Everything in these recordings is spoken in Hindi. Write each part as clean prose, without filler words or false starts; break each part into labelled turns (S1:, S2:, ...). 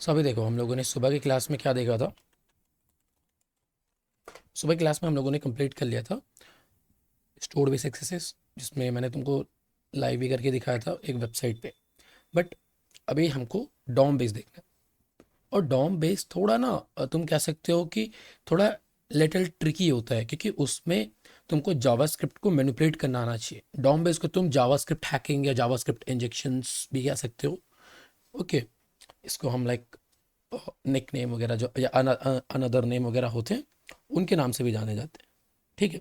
S1: सो अभी देखो, हम लोगों ने सुबह की क्लास में क्या देखा था। सुबह की क्लास में हम लोगों ने कंप्लीट कर लिया था स्टोर्ड बेस एक्सेसेस, जिसमें मैंने तुमको लाइव भी करके दिखाया था एक वेबसाइट पे। बट अभी हमको डॉम बेस देखना है। और डॉम बेस थोड़ा ना, तुम कह सकते हो कि थोड़ा लिटिल ट्रिकी होता है, क्योंकि उसमें तुमको जावास्क्रिप्ट को मैनिपुलेट करना आना चाहिए। डॉम बेस को तुम जावास्क्रिप्ट हैकिंग या जावास्क्रिप्ट इंजेक्शंस भी कह सकते हो। ओके, इसको हम लाइक निक नेम वगैरह जो या अनदर नेम वगैरह होते हैं, उनके नाम से भी जाने जाते हैं। ठीक है।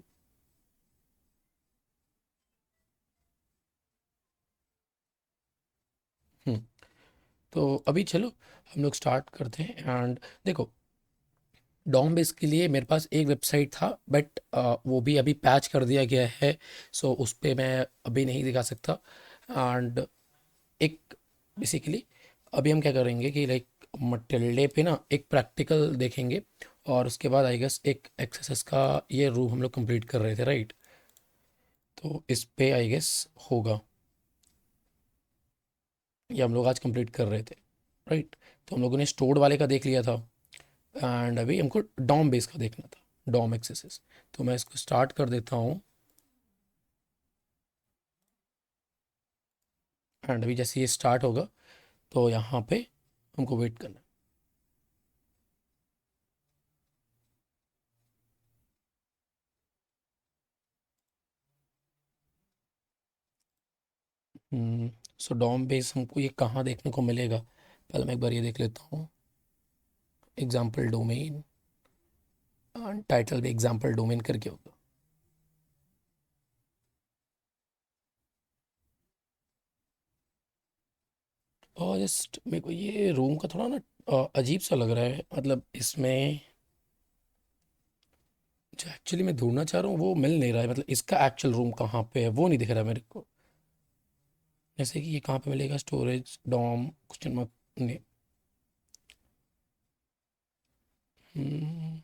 S1: हम्म तो अभी चलो हम लोग स्टार्ट करते हैं। एंड देखो, डॉम बेस के लिए मेरे पास एक वेबसाइट था, बट वो भी अभी पैच कर दिया गया है। सो उस पर मैं अभी नहीं दिखा सकता। एंड एक बेसिकली अभी हम क्या करेंगे कि लाइक मटिल्डे पे ना एक प्रैक्टिकल देखेंगे, और उसके बाद आई गेस एक एक्सरसाइज का ये रूम हम लोग कंप्लीट कर रहे थे, राइट? तो इस पे आई गेस होगा, ये हम लोग आज कंप्लीट कर रहे थे, राइट? तो हम लोगों ने स्टोर्ड वाले का देख लिया था, एंड अभी हमको डॉम बेस का देखना था, डॉम एक्सेसेस। तो मैं इसको स्टार्ट कर देता हूँ। एंड अभी जैसे ये स्टार्ट होगा, तो यहाँ पे हमको वेट करना है। सो डॉम बेस हमको ये कहाँ देखने को मिलेगा, पहले मैं एक बार ये देख लेता हूँ। एग्जाम्पल डोमेन, टाइटल भी एग्जाम्पल डोमेन करके होगा। और जस्ट मेरे को ये रूम का थोड़ा ना अजीब सा लग रहा है, मतलब इसमें जो एक्चुअली मैं ढूंढना चाह रहा हूँ वो मिल नहीं रहा है। मतलब इसका एक्चुअल रूम कहाँ पे है वो नहीं दिख रहा है मेरे को। जैसे कि ये कहाँ पे मिलेगा, स्टोरेज डॉम क्वेश्चन मार्क ने। हम्म,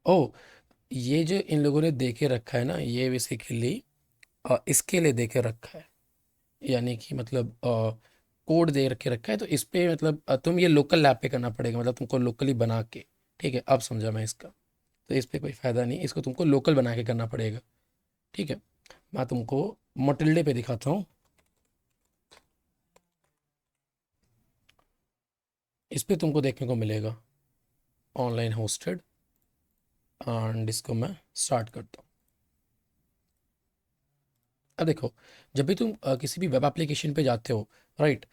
S1: ओ, ये जो इन लोगों ने दे के रखा है ना, ये बेसिकली इसके लिए दे के रखा है। यानी कि मतलब कोड दे रखे रखा है, तो इस पे मतलब तुम ये लोकल लैब पे करना पड़ेगा, मतलब तुमको लोकली बना के। ठीक है, अब समझा मैं इसका। तो इस पे कोई फ़ायदा नहीं, इसको तुमको लोकल बना के करना पड़ेगा। ठीक है, मैं तुमको मोटिल्डे पे दिखाता हूँ। इस पे तुमको देखने को मिलेगा ऑनलाइन होस्टेड। एंड इसको मैं स्टार्ट करता हूँ। अब देखो, जब भी तुम किसी भी वेब एप्लीकेशन पे जाते हो, राइट?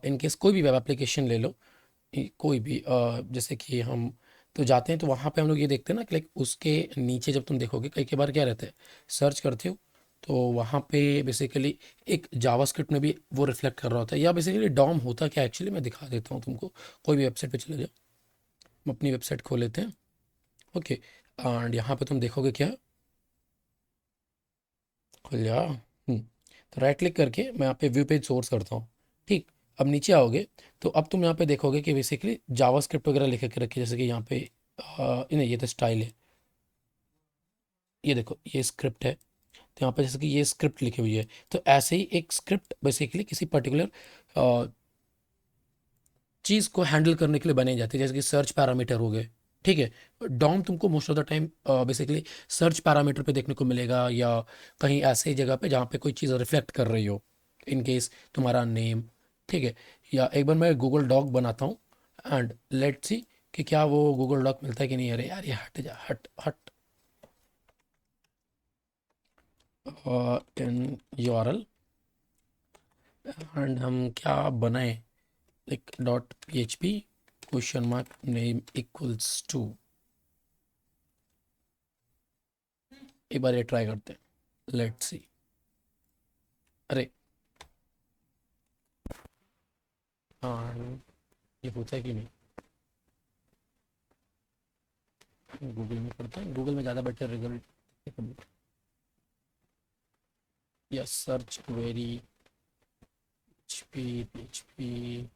S1: इन केस कोई भी वेब एप्लीकेशन ले लो, कोई भी जैसे कि हम तो जाते हैं, तो वहाँ पे हम लोग ये देखते हैं ना कि लाइक उसके नीचे जब तुम देखोगे कई कई बार क्या रहता है, सर्च करते हो, तो वहाँ पे बेसिकली एक जावास्क्रिप्ट में भी वो रिफ्लेक्ट कर रहा होता है। या बेसिकली डॉम होता क्या एक्चुअली, मैं दिखा देता हूँ तुमको। कोई भी वेबसाइट पे चले जाओ, हम अपनी वेबसाइट खोल लेते हैं। ओके, एंड यहाँ पे तुम देखोगे क्या, खुल जा। तो राइट क्लिक करके मैं यहाँ पे व्यू पेज सोर्स करता हूँ। ठीक, अब नीचे आओगे, तो अब तुम यहाँ पे देखोगे कि बेसिकली जावास्क्रिप्ट वगैरह लिख के रखी है, जैसे कि यहाँ पे नहीं, ये तो स्टाइल है। ये देखो, ये स्क्रिप्ट है, तो यहाँ पे जैसे कि ये स्क्रिप्ट लिखी हुई है। तो ऐसे ही एक स्क्रिप्ट बेसिकली किसी पर्टिकुलर चीज़ को हैंडल करने के लिए बनाई जाती है, जैसे कि सर्च पैरामीटर हो गए। ठीक है, डॉम तुमको most of the time basically search parameter पे देखने को मिलेगा, या कहीं ऐसे जगह पे जहाँ पे कोई चीज़ रिफ्लेक्ट कर रही हो, इन केस तुम्हारा नेम। ठीक है, या एक बार मैं गूगल डॉक बनाता हूँ, एंड लेट्स सी कि क्या वो गूगल डॉक मिलता है कि नहीं। अरे यार, ये हट जा, हट हट। इन यूआरएल, एंड हम क्या बनाए, like dot P H P question mark name equals to. एक बार ये ट्राई करते हैं, लेट्स सी। अरे, हाँ, ये पूछा है कि नहीं। गूगल में करता है, गूगल में ज़्यादा बेटर रिजल्ट। या search query H P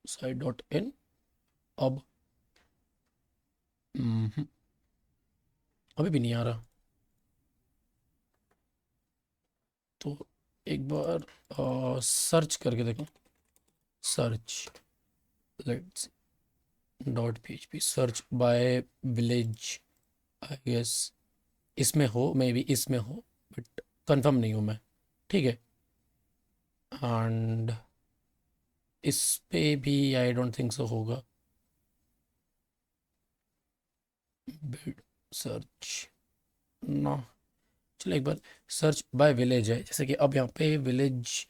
S1: site dot in. अब हम्म, अभी भी नहीं आ रहा। तो एक बार सर्च करके देखो, search let's dot php search by village, I guess इसमें हो, मे बी इसमें हो, बट कंफर्म नहीं हूँ मैं। ठीक है, एंड इस पे भी आई डोंट थिंक सो होगा। बिल्ड सर्च ना, चलो एक बार सर्च बाय विलेज है, जैसे कि अब यहाँ पे विलेज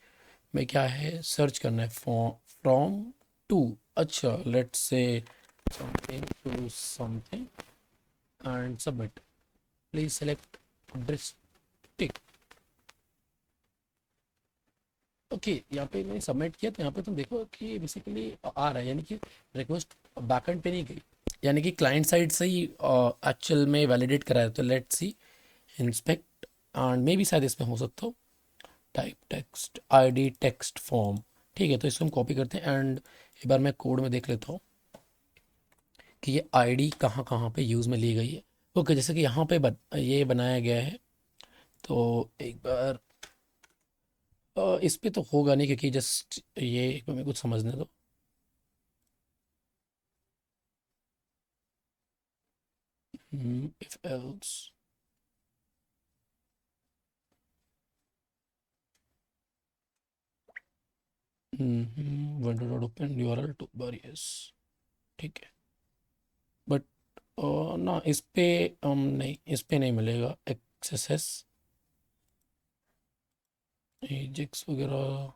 S1: में क्या है, सर्च करना है फ्रॉम टू। अच्छा, let's say something to something and submit, please select district. Okay, यहाँ पे मैंने सबमिट किया तो यहाँ पे तुम देखो कि बेसिकली आ रहा है, यानी कि रिक्वेस्ट बैकएंड पे नहीं गई, यानी कि क्लाइंट साइड से ही एक्चुअल में वैलिडेट कराया। तो let's see inspect, and may be शायद इसमें हो सकता हो type text ID text form. ठीक है, तो इसको हम कॉपी करते हैं एंड एक बार मैं कोड में देख लेता हूँ कि ये आईडी कहाँ कहाँ पे यूज़ में ली गई है। ओके, जैसे कि यहाँ पे ये बनाया गया है, तो एक बार इस पे तो होगा नहीं, क्योंकि जस्ट ये एक बार मेरे को समझने दो। If else, window dot open URL to bar, yes ठीक है। बट ना इस पे नहीं, इस पे नहीं मिलेगा एक्सेस एजेक्स वगैरह।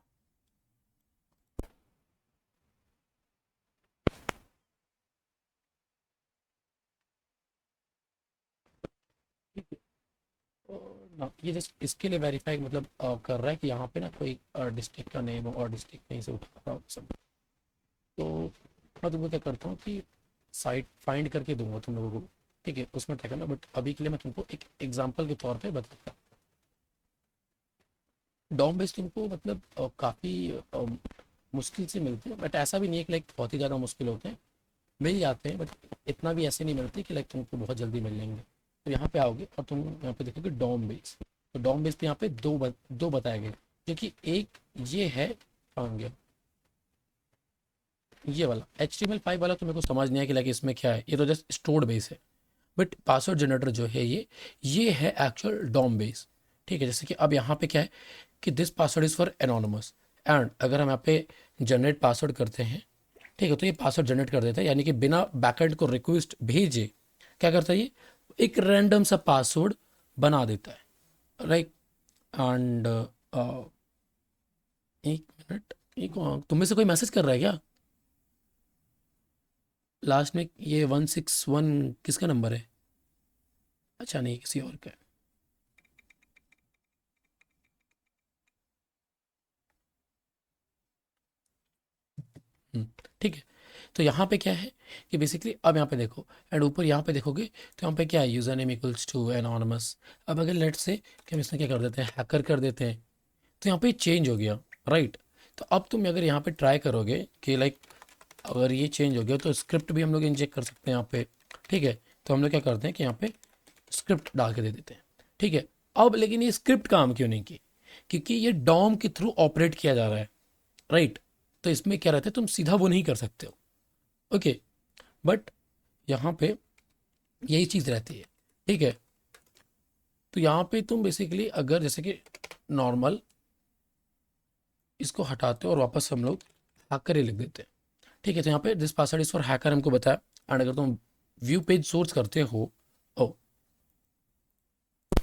S1: ना ये जस्ट इसके लिए वेरीफाई मतलब कर रहा है कि यहाँ पे ना कोई डिस्ट्रिक्ट का नेम हो और डिस्ट्रिक्ट कहीं से उठा रहा हो सब। तो मैं तुमको क्या करता हूँ कि साइट फाइंड करके दूंगा तुम लोगों को, ठीक है, उसमें क्या करना, बट अभी के लिए मैं तुमको एक एग्जांपल के तौर पे बताता हूँ। डॉम बेस तुमको मतलब काफ़ी मुश्किल से मिलते हैं, बट ऐसा भी नहीं है कि लाइक बहुत ही ज़्यादा मुश्किल होते हैं, मिल जाते हैं, बट इतना भी ऐसे नहीं मिलते कि लाइक तुमको बहुत जल्दी मिल जाएंगे। तो यहाँ पे आओगे और तुम यहाँ पे देखोगे डॉम बेस। तो डॉम बेस पे यहाँ पे दो बताए गए, क्योंकि एक ये है, कहाँ गया ये वाला HTML5 वाला, तो मेरे को समझ नहीं आया कि लाइक इसमें क्या है, ये तो जस्ट स्टोर्ड बेस है। बट पासवर्ड जनरेटर जो है ये है एक्चुअल डॉम बेस। ठीक है, जैसे कि अब यहाँ पे क्या है कि this password is for anonymous, and अगर हम यहाँ पे जनरेट पासवर्ड करते हैं, ठीक है, तो ये पासवर्ड जनरेट कर देता है, यानी कि बिना बैकएंड को रिक्वेस्ट भेजे क्या करता है, ये एक रैंडम सा पासवर्ड बना देता है, राइट। एंड एक मिनट, एक तुम में से कोई मैसेज कर रहा है क्या? लास्ट में ये 161 किसका नंबर है? अच्छा नहीं, किसी और का है। हम्म, ठीक है। तो यहाँ पे क्या है कि बेसिकली अब यहाँ पे देखो, एंड ऊपर यहाँ पे देखोगे तो यहाँ पे क्या है, user name equals to anonymous. अब अगर लेट से कि हम इसमें क्या कर देते हैं, हैकर कर देते हैं, तो यहाँ पे चेंज हो गया, राइट। तो अब तुम अगर यहाँ पे ट्राई करोगे कि लाइक अगर ये चेंज हो गया, तो स्क्रिप्ट भी हम लोग इंजेक्ट कर सकते हैं यहाँ पे। ठीक है, तो हम लोग क्या करते हैं कि यहाँ पे स्क्रिप्ट डाल के दे देते हैं। ठीक है, अब लेकिन ये स्क्रिप्ट काम क्यों नहीं की, क्योंकि ये डॉम के थ्रू ऑपरेट किया जा रहा है, राइट। तो इसमें क्या रहता है, तुम सीधा वो नहीं कर सकते हो। ओके, बट यहाँ पे यही चीज़ रहती है। ठीक है, तो यहाँ पे तुम बेसिकली अगर जैसे कि नॉर्मल इसको हटाते हो और वापस हम लोग हैकर ही लिख देते हैं। ठीक है, तो यहाँ पे this password is for hacker हमको बताया, एंड अगर तुम व्यू पेज सोर्स करते हो, ओ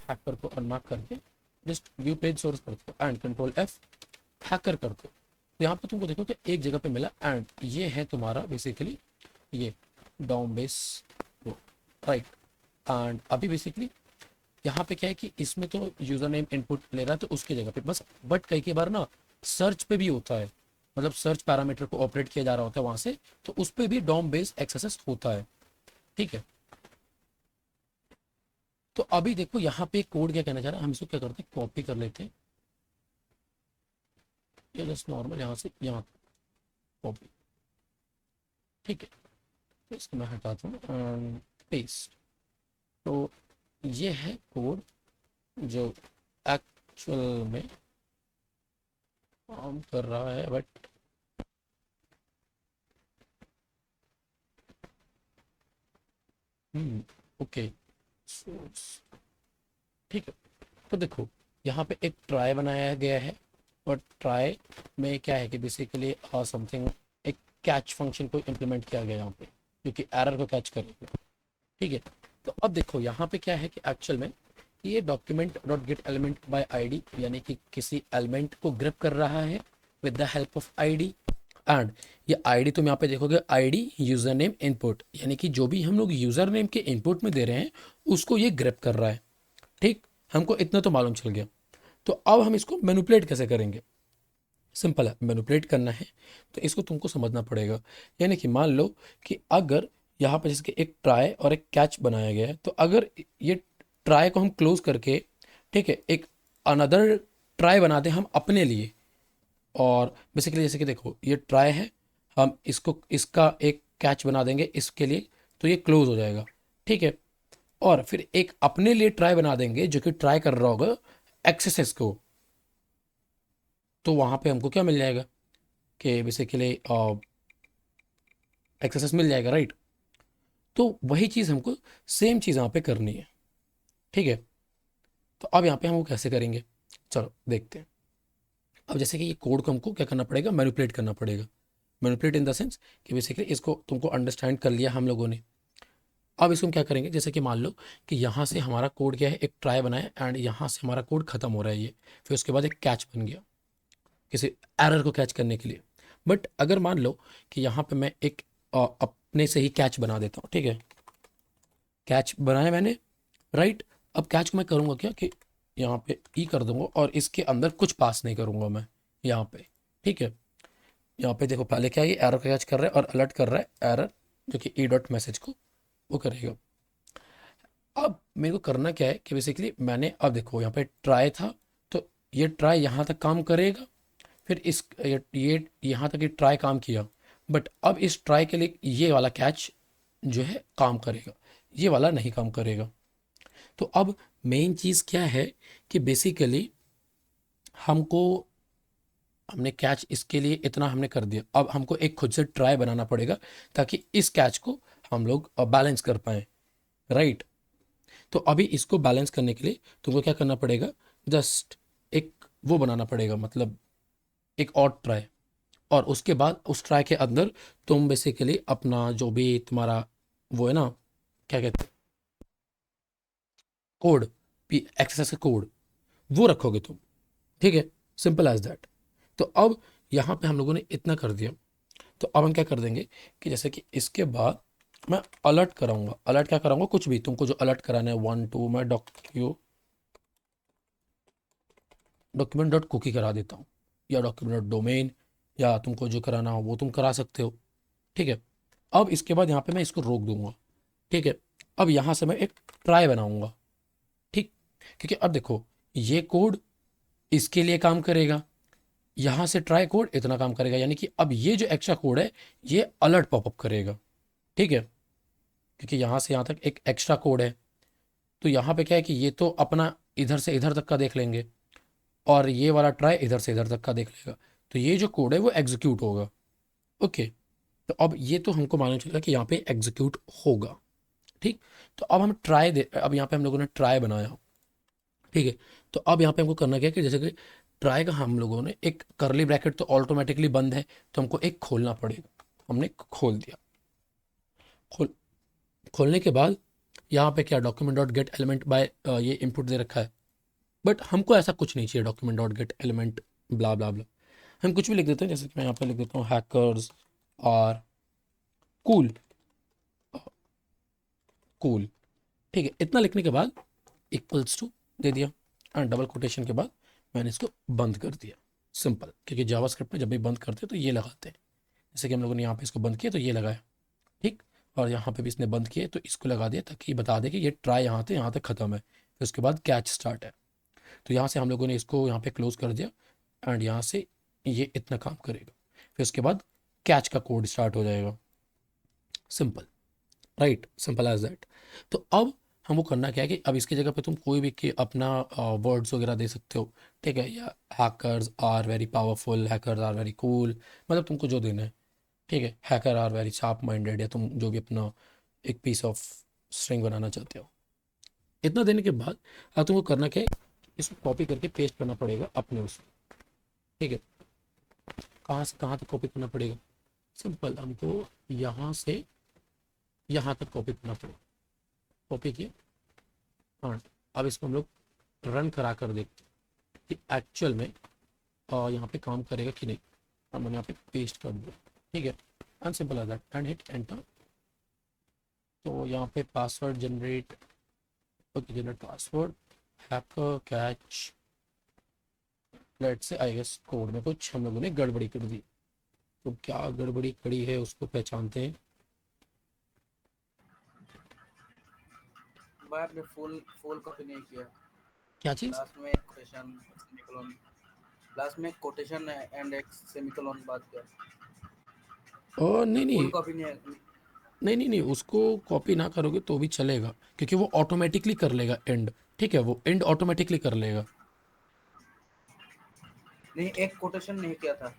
S1: हैकर को अनमार्क करके जस्ट व्यू पेज सोर्स करते हो एंड कंट्रोल F हैकर करते हो, तो यहाँ पे तुमको देखो कि एक जगह पे मिला, एंड ये है तुम्हारा बेसिकली ये डॉम बेस, राइट। एंड अभी बेसिकली यहाँ पे क्या है कि इसमें तो यूजर नेम इनपुट ले रहा है, तो उसकी जगह पे बस, बट कई बार ना सर्च पे भी होता है, मतलब सर्च पैरामीटर को ऑपरेट किया जा रहा होता है वहां से, तो उस पे भी डॉम बेस एक्सेस होता है। ठीक है, तो अभी देखो यहाँ पे कोड क्या कहना चाह रहा है, हम इसको क्या करते हैं, कॉपी कर लेते हैं, ये जस्ट नॉर्मल यहाँ से यहाँ कॉपी। ठीक है, तो इसको मैं हटाता हूँ, पेस्ट। तो ये है कोड जो एक्चुअल में काम कर रहा है बट ओके, ठीक है। तो देखो यहाँ पे एक ट्राई बनाया गया है, और ट्राई में क्या है कि बेसिकली समथिंग एक कैच फंक्शन को इम्प्लीमेंट किया गया यहाँ पे, जो कि एरर को कैच करेगा। ठीक है। तो अब देखो यहाँ पे क्या है कि एक्चुअल में ये document dot get element by ID, यानी कि किसी एलिमेंट को ग्रिप कर रहा है with the help of ID. And ये आईडी तुम यहाँ पे देखोगे, आईडी यूजर नेम इनपुट, यानी कि जो भी हम लोग यूजर नेम के इनपुट में दे रहे हैं उसको ये ग्रिप कर रहा है। ठीक, हमको इतना तो मालूम चल गया। तो अब हम इसको मैनिपुलेट कैसे करेंगे? सिंपल है, मैनिपुलेट करना है तो इसको तुमको समझना पड़ेगा। यानी कि मान लो कि अगर यहाँ पर जैसे कि एक ट्राई और एक कैच बनाया गया है, तो अगर ये ट्राई को हम क्लोज करके, ठीक है, एक अनदर ट्राई बना दें हम अपने लिए, और बेसिकली जैसे कि देखो ये ट्राई है, हम इसको इसका एक कैच बना देंगे इसके लिए, तो ये क्लोज हो जाएगा। ठीक है। और फिर एक अपने लिए ट्राई बना देंगे जो कि ट्राई कर रहा होगा एक्सेस को, तो वहाँ पे हमको क्या मिल जाएगा कि बेसिकली एक्सेस मिल जाएगा, राइट। तो वही चीज़ हमको सेम चीज़ यहाँ पे करनी है। ठीक है। तो अब यहाँ पे हम वो कैसे करेंगे, चलो देखते हैं। अब जैसे कि ये कोड को हमको क्या करना पड़ेगा, मैनिपुलेट करना पड़ेगा। मैनिपुलेट इन द सेंस कि बेसिकली इसको तुमको अंडरस्टैंड कर लिया हम लोगों ने। अब इसको हम क्या करेंगे, जैसे कि मान लो कि यहाँ से हमारा कोड क्या है, एक ट्राई बनाया एंड यहाँ से हमारा कोड खत्म हो रहा है ये, फिर उसके बाद एक कैच बन गया किसी एरर को कैच करने के लिए। बट अगर मान लो कि यहाँ पे मैं एक अपने से ही कैच बना देता हूँ, ठीक है, कैच बनाया मैंने, राइट। अब कैच को मैं करूँगा क्या कि यहाँ पे ई कर दूंगा और इसके अंदर कुछ पास नहीं करूँगा मैं यहाँ पे। ठीक है। यहाँ पे देखो पहले क्या है, ये एरर कैच कर रहा है और अलर्ट कर रहा है एरर, जो कि ई डॉट मैसेज को वो करेगा। अब मेरे को करना क्या है कि बेसिकली मैंने, अब देखो यहाँ पे ट्राई था, तो ये ट्राई यहाँ तक काम करेगा, फिर इस ये यहाँ तक ये ट्राई काम किया, बट अब इस ट्राई के लिए ये वाला कैच जो है काम करेगा, ये वाला नहीं काम करेगा। तो अब मेन चीज़ क्या है कि बेसिकली हमको, हमने कैच इसके लिए इतना हमने कर दिया, अब हमको एक खुद से ट्राई बनाना पड़ेगा ताकि इस कैच को हम लोग बैलेंस कर पाए, राइट। तो अभी इसको बैलेंस करने के लिए तुमको क्या करना पड़ेगा, जस्ट एक वो बनाना पड़ेगा, मतलब एक और ट्राई, और उसके बाद उस ट्राई के अंदर तुम बेसिकली अपना जो भी तुम्हारा वो है ना, क्या कहते हैं, कोड, पी एक्सेस का कोड, वो रखोगे तुम। ठीक है, सिंपल एज दैट। तो अब यहाँ पे हम लोगों ने इतना कर दिया, तो अब हम क्या कर देंगे कि जैसे कि इसके बाद मैं अलर्ट कराऊंगा, अलर्ट क्या कराऊंगा, कुछ भी तुमको जो अलर्ट कराना है, 1 2 मैं डॉक्यूमेंट डॉट कुकी करा देता हूँ, या डॉक्यूमेंट डॉट डोमेन, या तुमको जो कराना हो वो तुम करा सकते हो। ठीक है। अब इसके बाद यहाँ पे मैं इसको रोक दूंगा। ठीक है। अब यहाँ से मैं एक ट्राई बनाऊंगा। ठीक, क्योंकि अब देखो ये कोड इसके लिए काम करेगा, यहाँ से ट्राई कोड इतना काम करेगा, यानी कि अब ये जो एक्स्ट्रा कोड है ये अलर्ट पॉपअप करेगा। ठीक है, क्योंकि यहाँ से यहाँ तक एक एक्स्ट्रा कोड है, तो यहाँ पे क्या है कि ये तो अपना इधर से इधर तक का देख लेंगे, और ये वाला ट्राई इधर से इधर तक का देख लेगा, तो ये जो कोड है वो एग्जीक्यूट होगा। ओके। तो अब ये तो हमको मालूम चलेगा कि यहाँ पे एग्जीक्यूट होगा। ठीक। तो अब हम ट्राई दे, अब यहाँ पे हम लोगों ने ट्राई बनाया। ठीक है। तो अब यहाँ पे हमको करना क्या है कि जैसे कि ट्राई का हम लोगों ने एक करली ब्रैकेट तो ऑटोमेटिकली बंद है, तो हमको एक खोलना पड़ेगा। हमने खोल दिया। खोल खोलने के बाद यहाँ पे क्या, document dot get element bye ये इनपुट दे रखा है, बट हमको ऐसा कुछ नहीं चाहिए, डॉक्यूमेंट डॉट गेट एलिमेंट ब्ला ब्ला ब्ला। हम कुछ भी लिख देते हैं, जैसे कि मैं यहाँ पे लिख देता हूँ हैकर्स और कूल, कूल। ठीक है, इतना लिखने के बाद इक्वल्स टू दे दिया, एंड डबल कोटेशन के बाद मैंने इसको बंद कर दिया। सिंपल, क्योंकि जावास्क्रिप्ट में जब भी बंद करते हैं तो ये लगाते हैं, जैसे कि हम लोगों ने यहाँ पे इसको बंद किया तो ये लगाया। ठीक। और यहाँ पे भी इसने बंद किया तो इसको लगा दिया, ताकि ये बता दे कि ये ट्राई यहाँ तक ख़त्म है, फिर उसके बाद कैच स्टार्ट है। तो यहाँ से हम लोगों ने इसको यहाँ पे क्लोज कर दिया, एंड यहाँ से ये इतना काम करेगा, फिर उसके बाद कैच का कोड स्टार्ट हो जाएगा। Simple, right, simple as that. तो अब हमको करना क्या है कि अब इसकी जगह पे तुम कोई भी कि अपना वर्ड्स वगैरह दे सकते हो, ठीक है, या hackers are very powerful, hackers are very cool, मतलब तुमको जो देना है, ठीक है, hacker are very sharp minded, या तुम जो भी अपना एक पीस ऑफ स्ट्रिंग बनाना चाहते हो। इतना देने के बाद अब तुमको करना क्या है, इसको कॉपी करके पेस्ट करना पड़ेगा अपने उस, ठीक है। कहाँ से कहाँ तक कॉपी करना पड़ेगा? सिंपल, हमको यहाँ से यहाँ तक कॉपी करना पड़ेगा। कॉपी किया, हाँ। अब इसको हम लोग रन करा कर देखते हैं कि एक्चुअल में यहाँ पे काम करेगा कि नहीं। अब मैंने यहाँ पे पेस्ट कर दिया, ठीक है, and simple as that, and hit enter. तो यहाँ पे password generate, okay, generate password, hacker catch, let say I guess code में कुछ हम लोगों ने गड़बड़ी कर दी। तो क्या गड़बड़ी करी है उसको पहचानते हैं।
S2: भाई आपने फुल फुल कॉपी नहीं किया।
S1: क्या चीज़?
S2: लास्ट में एक क्वेश्चन सेमीकोलन, लास्ट में कोटेशन एंड एक सेमीकोलन बात किया।
S1: नहीं
S2: फुल
S1: नहीं
S2: कॉपी नहीं है।
S1: नहीं नहीं नहीं, उसको कॉपी ना करोगे तो भी चलेगा, क्योंकि वो ऑटोमेटिकली कर लेगा एंड, ठीक है, वो एंड ऑटोमेटिकली कर लेगा।
S2: नहीं, एक कोटेशन नहीं किया था,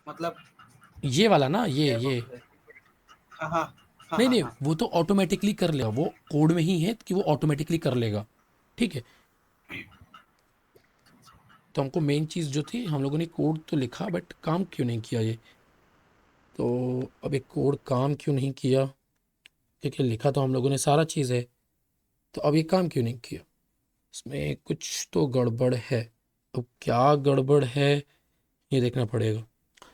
S2: मतलब
S1: ये वाला ना, ये
S2: क्या
S1: ये
S2: बोलते हैं। हाँ हाँ हाँ
S1: नहीं
S2: हाँ
S1: नहीं,
S2: हाँ।
S1: वो तो ऑटोमेटिकली कर लेगा, वो कोड में ही है कि वो ऑटोमेटिकली कर लेगा, ठीक है। तो हमको मेन चीज़ जो थी, हम लोगों ने कोड तो लिखा बट काम क्यों नहीं किया ये। तो अब एक कोड काम क्यों नहीं किया, क्योंकि लिखा तो हम लोगों ने सारा चीज़ है, तो अब ये काम क्यों नहीं किया, इसमें कुछ तो गड़बड़ है। अब क्या गड़बड़ है ये देखना पड़ेगा।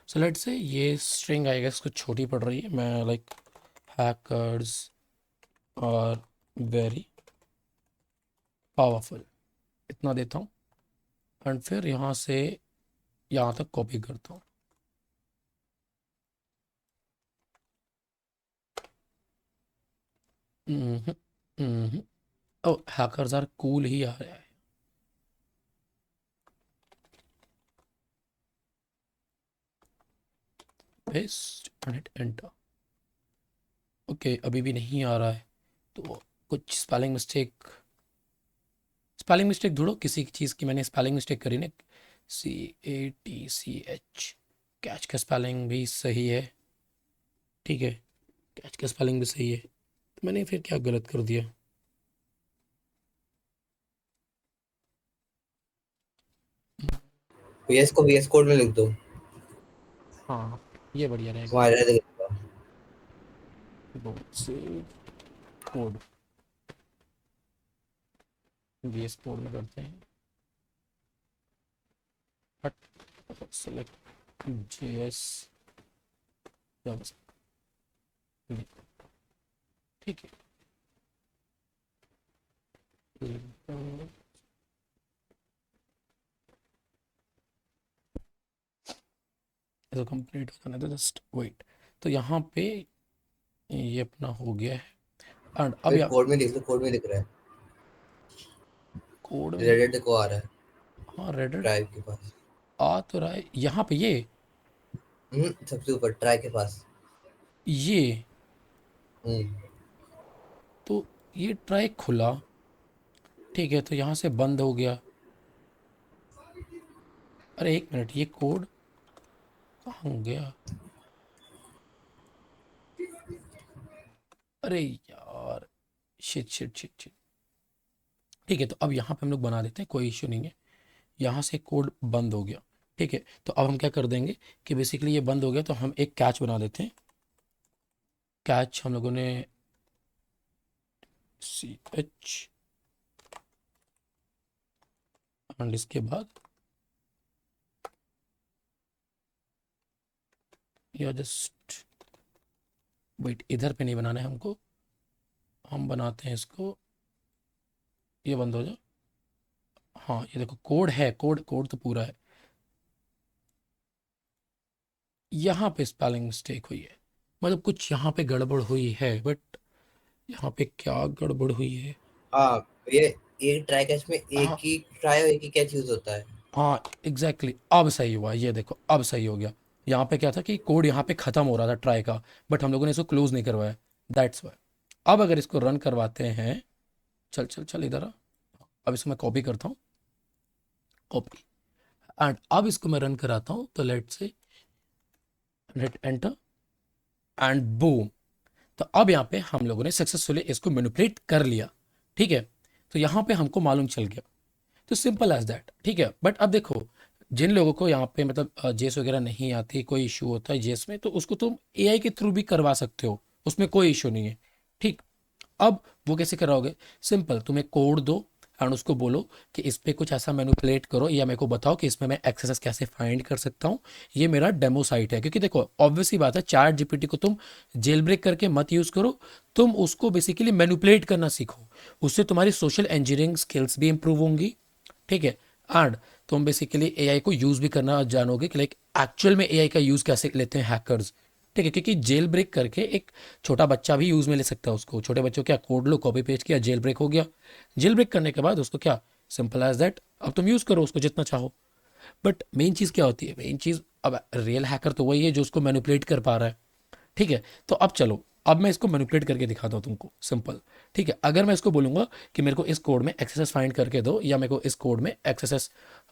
S1: सो लेट्स से ये स्ट्रिंग आई गेस कुछ छोटी पड़ रही है, मैं like hackers are very powerful इतना देता हूँ, एंड फिर यहाँ से यहाँ तक कॉपी करता हूँ। हम्म, हम्म, ओ हैकर्स आर कूल ही आ रहा है। Paste and hit enter. Okay, अभी भी नहीं आ रहा है, तो कुछ स्पेलिंग मिस्टेक ढूंढो किसी चीज़ की। मैंने स्पेलिंग मिस्टेक करी ना, CATCH, कैच का स्पेलिंग भी सही है, ठीक है, कैच का स्पेलिंग भी सही है, तो मैंने फिर क्या गलत कर दिया।
S3: वीएस को वीएस कोड में लिख दो,
S1: हाँ, ये बढ़िया रहेगा।
S3: तुम्हारे रहेगा।
S1: सेव कोड, VS कोड में करते हैं, हट सेलेक्ट JS, ठीक है। तो कंप्लीट हो जाना, तो जस्ट वेट। तो यहाँ पे ये अपना हो गया है, एंड अब
S3: फिर
S1: यहाँ
S3: कोड में लिख लो, कोड में लिख रहा है,
S1: कोड में,
S3: रेडिट को आ रहा है
S1: हाँ रेडिट
S3: ड्राइव के पास।
S1: आ तो रहा है यहाँ पे,
S3: सबसे ऊपर ट्राई के पास।
S1: ये
S3: हम्म
S1: तो ये ट्राई खुला, ठीक है, तो यहाँ से बंद हो गया। अरे एक मिनट, ये कोड कहाँ गया? अरे यार, शिट शिट शिट शिट। ठीक है, तो अब यहाँ पे हम लोग बना देते हैं, कोई इश्यू नहीं है। यहाँ से कोड बंद हो गया, ठीक है। तो अब हम क्या कर देंगे कि बेसिकली ये बंद हो गया, तो हम एक कैच बना देते हैं। कैच हम लोगों ने CH, एंड इसके बाद या जस्ट वेट, इधर पे नहीं बनाना है हमको, हम बनाते हैं इसको, ये बंद हो जाए। हाँ, ये देखो कोड है, कोड कोड तो पूरा है। यहाँ पे स्पेलिंग मिस्टेक हुई है, मतलब कुछ यहाँ पे गड़बड़ हुई है, बट यहाँ पे क्या गड़बड़ हुई है?
S3: हाँ, ये ट्राई कैच में एक
S1: हाँ
S3: ही ट्राई और एक ही कैच यूज होता है।
S1: हाँ एग्जैक्टली अब सही हुआ, ये देखो अब सही हो गया। यहाँ पे क्या था कि कोड यहाँ पे ख़त्म हो रहा था ट्राई का, बट हम लोगों ने इसको क्लोज नहीं करवाया, दैट्स वाई। अब अगर इसको रन करवाते हैं, चल चल चल इधर आ। अब इसको मैं कॉपी करता हूँ, कॉपी, एंड अब इसको मैं रन कराता हूँ। तो लेट से लेट एंटर एंड बूम। तो अब यहाँ पे हम लोगों ने सक्सेसफुली इसको मैनिपुलेट कर लिया, ठीक है। तो यहाँ पे हमको मालूम चल गया। तो सिंपल एज दैट, ठीक है। बट अब देखो, जिन लोगों को यहाँ पे मतलब जेस वगैरह नहीं आती, कोई इशू होता है जेस में, तो उसको तुम एआई के थ्रू भी करवा सकते हो, उसमें कोई इशू नहीं है, ठीक। अब वो कैसे कराओगे? सिंपल, तुम एक कोड दो एंड उसको बोलो कि इस पे कुछ ऐसा मैनिपुलेट करो, या मेरे को बताओ कि इसमें मैं एक्सेस कैसे फाइंड कर सकता हूँ। ये मेरा डेमो साइट है। क्योंकि देखो ऑब्वियस सी बात है, चैट जीपीटी को तुम जेल ब्रेक करके मत यूज़ करो, तुम उसको बेसिकली मैनिपुलेट करना सीखो। उससे तुम्हारी सोशल इंजीनियरिंग स्किल्स भी इंप्रूव होंगी, ठीक है। एंड तुम बेसिकली एआई को यूज़ भी करना जानोगे कि लाइक एक्चुअल में एआई का यूज़ कैसे लेते हैं हैकर्स, ठीक है। क्योंकि जेल ब्रेक करके एक छोटा बच्चा भी यूज़ में ले सकता है उसको। छोटे बच्चों क्या, कोड लो, कॉपी पेस्ट किया, जेल ब्रेक हो गया। जेल ब्रेक करने के बाद उसको क्या, सिंपल एज दैट, अब तुम यूज़ करो उसको जितना चाहो। बट मेन चीज़ क्या होती है? मेन चीज़, अब रियल हैकर तो वही है जो उसको मैनिपुलेट कर पा रहा है, ठीक है। तो अब चलो, अब मैं इसको मैनिपुलेट करके दिखाता हूँ तुमको, सिंपल, ठीक है। अगर मैं इसको बोलूँगा कि मेरे को इस कोड में एक्सेस फाइंड करके दो, या मेरे को इस कोड में एक्सेस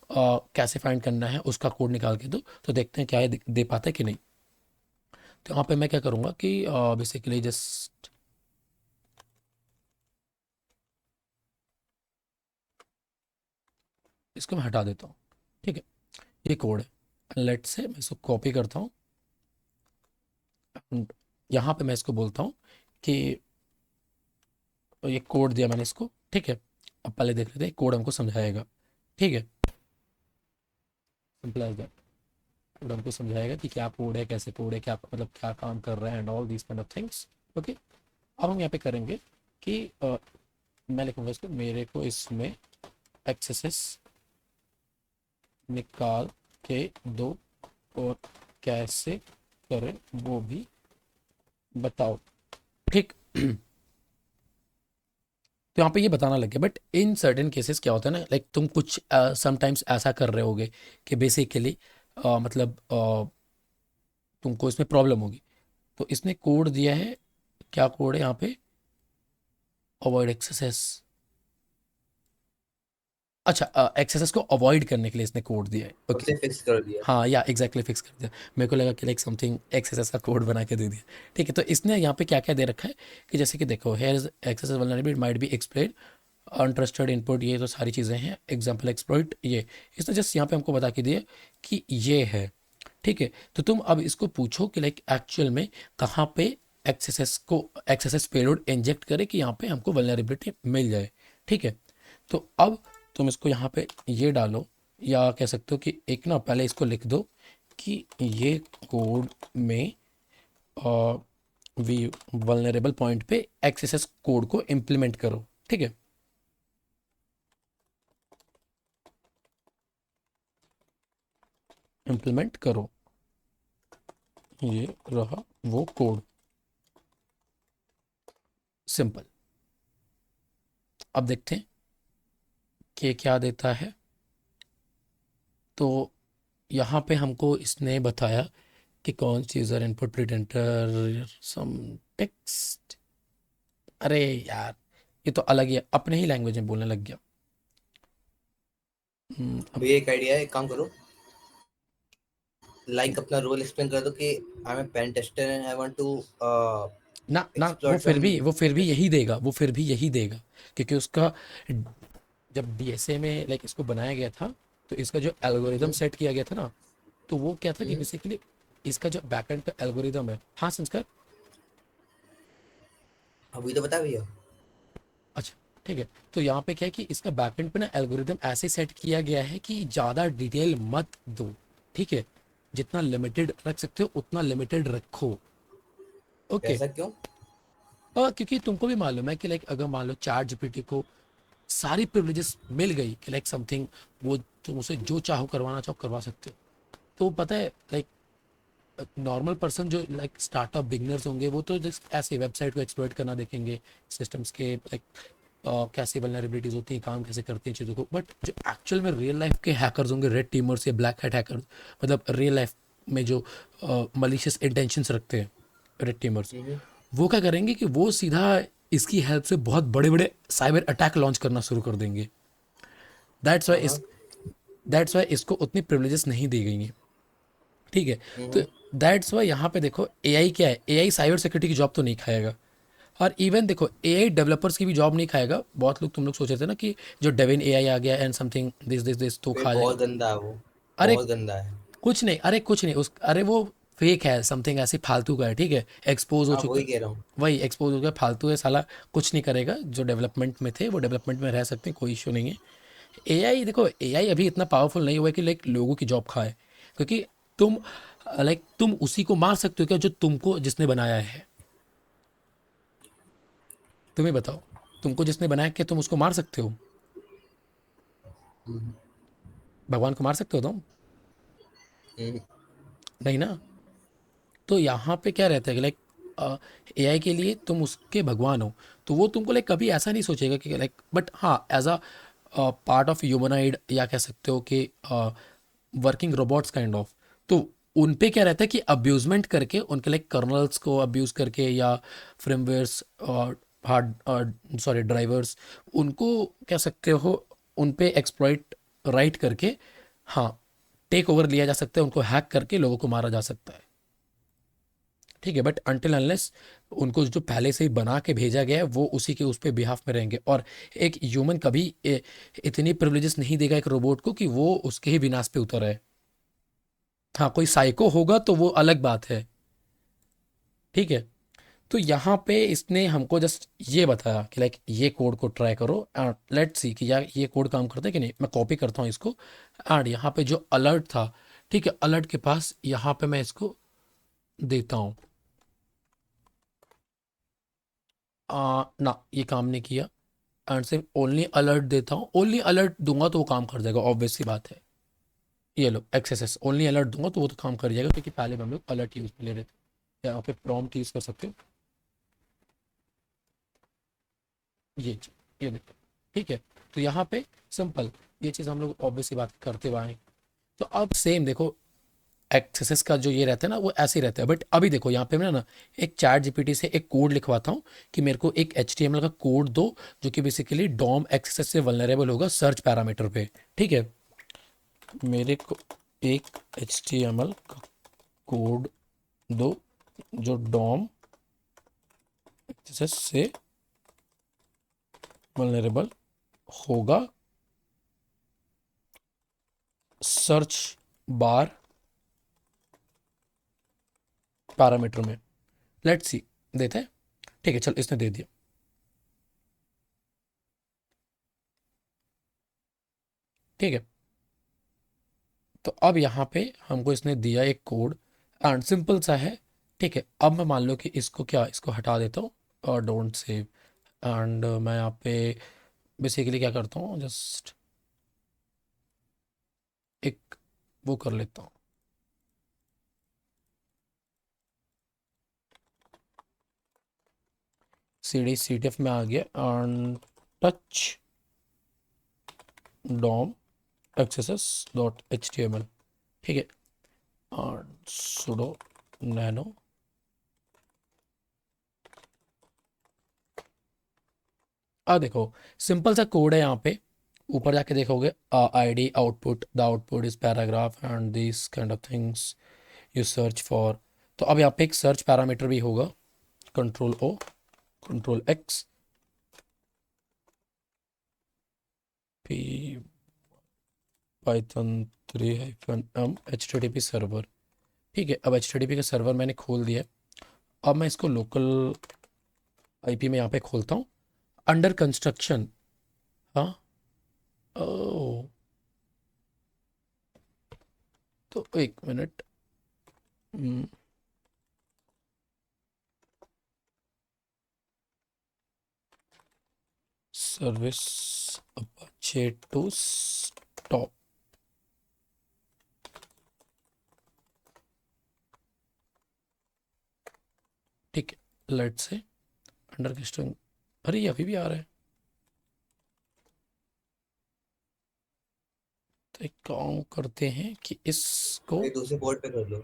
S1: कैसे फाइंड करना है उसका कोड निकाल के दो, तो देखते हैं क्या ये दे पाता है कि नहीं। तो यहाँ पे मैं क्या करूँगा कि बेसिकली जस्ट इसको मैं हटा देता हूँ, ठीक है। ये कोड है, लेट से मैं इसको कॉपी करता हूँ, and यहाँ पे मैं इसको बोलता हूँ कि ये कोड दिया मैंने इसको, ठीक है। अब पहले देख लेते हैं कोड हमको समझाएगा, ठीक है। सिंपल एज दैट, कोड हमको समझाएगा कि क्या कोड है, कैसे कोड है, क्या मतलब क्या काम कर रहा है, and all these kind of things, okay. अब हम यहाँ पे करेंगे कि मैं लिखूंगा इसको, मेरे को इसमें एक्सेसेस निकाल के दो और कैसे करें वो भी बताओ, ठीक। तो यहाँ पे ये बताना लग गया। बट इन सर्टेन केसेस क्या होता है ना, लाइक तुम कुछ समटाइम्स ऐसा कर रहे होगे कि बेसिकली मतलब तुमको इसमें प्रॉब्लम होगी। तो इसने कोड दिया है, क्या कोड है यहाँ पे, अवॉइड एक्सेसेस। अच्छा, एक्सेसेस को अवॉइड करने के लिए इसने कोड दिया है, ओके।
S3: उसे फिक्स कर दिया।
S1: हाँ, या एग्जैक्टली फिक्स कर दिया। मेरे को लगा कि लाइक समथिंग एक्सेसेस का कोड बना के दे दिया, ठीक है। तो इसने यहाँ पे क्या क्या दे रखा है कि जैसे कि देखो, here is axes vulnerability might be explain untrusted input, ये तो सारी चीज़ें हैं। एग्जाम्पल एक्सप्लॉइट, ये इसने जस्ट यहाँ पे हमको बता के दिया कि ये है, ठीक है। तो तुम अब इसको पूछो कि लाइक एक्चुअल में कहाँ पे एक्सेसेस पेलोड इंजेक्ट करे कि यहाँ पे हमको वल्नरेबिलिटी मिल जाए, ठीक है। तो अब तुम इसको यहाँ पे ये डालो, या कह सकते हो कि एक ना पहले इसको लिख दो कि ये कोड में वी वल्नरेबल पॉइंट पे एक्सेस कोड को इम्प्लीमेंट करो, ठीक है। इम्प्लीमेंट करो, ये रहा वो कोड, सिंपल। अब देखते हैं कि क्या देता है। तो यहाँ पे हमको इसने बताया कि कौन सी user input printer some text. अरे यार, ये तो अलग ही है, अपने ही लैंग्वेज में बोलने लग गया।
S3: तो ये एक आइडिया है, एक काम करो, लाइक अपना रोल एक्सप्लेन कर दो कि I am a pen tester and I want to
S1: ना ना,
S3: एक्सप्लोर सम।
S1: वो फिर भी यही देगा, वो फिर भी यही देगा। क्योंकि उसका जब डीएसए में लाइक इसको बनाया गया था, तो इसका जो एल्गोरिदम सेट किया गया था ना, तो वो क्या था कि बेसिकली इसका जो बैकएंड का एल्गोरिदम है। हाँ संस्कार,
S3: अभी तो बता भैया।
S1: अच्छा, ठीक है। तो यहाँ पे क्या है कि इसका बैकएंड पे ना एल्गोरिदम ऐसे सेट किया गया है कि ज़्यादा डिटेल मत दो, ठीक है। जितना लिमिटेड रख सकते हो उतना लिमिटेड रखो, ओके।
S3: ऐसा क्यों?
S1: क्योंकि तुमको भी मालूम है कि लाइक अगर मान लो चैट जीपीटी को सारी प्रिविलेजेस मिल गई कि लाइक समथिंग, वो तुम उसे जो चाहो करवाना चाहो करवा सकते हो। तो पता है लाइक नॉर्मल पर्सन जो लाइक स्टार्टअप बिगनर्स होंगे, वो तो जस्ट ऐसे वेबसाइट को एक्सप्लॉइट करना देखेंगे, सिस्टम्स के लाइक कैसे वल्नरेबिलिटीज होती हैं, काम कैसे करती हैं चीज़ों को। बट जो एक्चुअल में रियल लाइफ के हैकर्स होंगे, रेड टीमर्स या ब्लैक हैट हैकर्स, मतलब रियल लाइफ में जो मलिशियस इंटेंशंस रखते हैं रेड टीमर्स, वो क्या करेंगे कि वो सीधा इसकी हेल्प से बहुत बड़े बड़े साइबर अटैक लॉन्च करना शुरू कर देंगे। दैट्स वाई
S3: हाँ।
S1: इस दैट्स वाई इसको उतनी प्रिविलेजेस नहीं दी गई हैं, ठीक है। तो
S3: हम्म।
S1: दैट्स वाई यहाँ पे देखो एआई क्या है, एआई साइबर सिक्योरिटी की जॉब तो नहीं खाएगा। और इवन देखो एआई डेवलपर्स की भी जॉब नहीं खाएगा। बहुत लोग, तुम लोग सोच रहे थे ना कि जो डेविन एआई आ गया एंड समथिंग दिस तो
S3: वे
S1: खा जाएगा।
S3: बहुत गंदा है वो,
S1: अरे
S3: बहुत गंदा है।
S1: कुछ नहीं, अरे कुछ नहीं, उस अरे वो फेक है, समथिंग ऐसी फालतू का है, ठीक है, एक्सपोज हो
S3: हाँ
S1: चुका
S3: वही
S1: है।
S3: कह रहा हूँ।
S1: वही एक्सपोज हो गया, फालतू है साला, कुछ नहीं करेगा। जो डेवलपमेंट में थे वो डेवलपमेंट में रह सकते हैं, कोई इशू नहीं है। एआई देखो, एआई अभी इतना पावरफुल नहीं हुआ है कि लाइक लोगों की जॉब खाए, क्योंकि तुम लाइक तुम उसी को मार सकते हो क्या जो तुमको जिसने बनाया है? तुम्हें बताओ, तुमको जिसने बनाया, क्या तुम उसको मार सकते हो?
S3: हम्म।
S1: भगवान को मार सकते हो तुम?
S3: हम्म।
S1: नहीं ना। तो यहाँ पे क्या रहता है कि लाइक एआई के लिए तुम उसके भगवान हो, तो वो तुमको लाइक कभी ऐसा नहीं सोचेगा कि लाइक, बट हाँ as a part of humanoid, या कह सकते हो कि वर्किंग रोबोट्स काइंड ऑफ, तो उन पे क्या रहता है कि अब्यूजमेंट करके उनके लाइक कर्नल्स को अब्यूज करके, या फ्रेमवेयर्स और हार्ड सॉरी ड्राइवर्स, उनको कह सकते हो उन पे एक्सप्लॉइट राइट करके, हाँ, टेक ओवर लिया जा सकता है, उनको हैक करके लोगों को मारा जा सकता है, ठीक है। बट अनटिल अनलेस उनको जो पहले से ही बना के भेजा गया है वो उसी के उस पे बिहाफ में रहेंगे। और एक ह्यूमन कभी इतनी प्रिविलेजेस नहीं देगा एक रोबोट को कि वो उसके ही विनाश पे उतर आए। हाँ, कोई साइको होगा तो वो अलग बात है, ठीक है। तो यहाँ पे इसने हमको जस्ट ये बताया कि लाइक ये कोड को ट्राई करो एंड लेट्स सी कि यार ये कोड काम करता है कि नहीं। मैं कॉपी करता हूँ इसको, एंड यहाँ पे जो अलर्ट था, ठीक है, अलर्ट के पास यहाँ पे मैं इसको देता हूँ। ना, ये काम नहीं किया। एंड सिर्फ ओनली अलर्ट देता हूँ, ओनली अलर्ट दूंगा तो वो काम कर जाएगा, ऑब्वियस सी बात है। ये लो एक्सेस, ओनली अलर्ट दूंगा तो वो तो काम कर जाएगा, क्योंकि पहले भी हम लोग अलर्ट यूज में ले रहे थे। यहाँ पे प्रॉम्प्ट यूज कर सकते हो, ये ये देखो, ठीक है। तो यहाँ पे सिंपल ये चीज़ हम लोग ऑब्वियस सी बात करते हुए आए। तो अब सेम देखो, एक्सेस का जो ये रहता है ना वो ऐसे ही रहता है। बट अभी देखो यहाँ पे मैं ना एक चैट जीपीटी से एक कोड लिखवाता हूँ कि मेरे को एक HTML का कोड दो, जो कि बेसिकली डॉम एक्सेस से वल्नरेबल होगा सर्च पैरामीटर पे, ठीक है। मेरे को एक HTML का कोड दो जो डॉम एक्सेस से वल्नरेबल होगा सर्च बार पैरामीटर में। लेट्स सी, देते हैं, ठीक है, चल इसने दे दिया, ठीक है। तो अब यहाँ पे हमको इसने दिया एक कोड, एंड सिंपल सा है, ठीक है। अब मैं मान लो कि इसको क्या, इसको हटा देता हूँ और डोंट सेव, एंड मैं यहाँ पे बेसिकली क्या करता हूँ, जस्ट एक वो कर लेता हूँ, CTF में आ गया, and touch DOM access dot HTML, ठीक है, और सुडो नैनो, आ देखो सिंपल सा कोड है यहाँ पे। ऊपर जाके देखोगे ID output, the output is paragraph and this kind of things you search for. तो अब यहाँ पे एक सर्च पैरामीटर भी होगा, Ctrl+O Ctrl+X p python 3-m HTTP server, ठीक है। अब HTTP का सर्वर मैंने खोल दिया है। अब मैं इसको लोकल IP में यहाँ पे खोलता हूँ, अंडर कंस्ट्रक्शन। हाँ, ओ, तो एक minute, service Apache to stop, ठीक है। लेट से अंडर कंस्ट्रक्शन, अरे ये अभी भी आ रहा है। तो एक काम करते हैं कि इसको,
S3: एक दूसरे पोर्ट पे कर लो।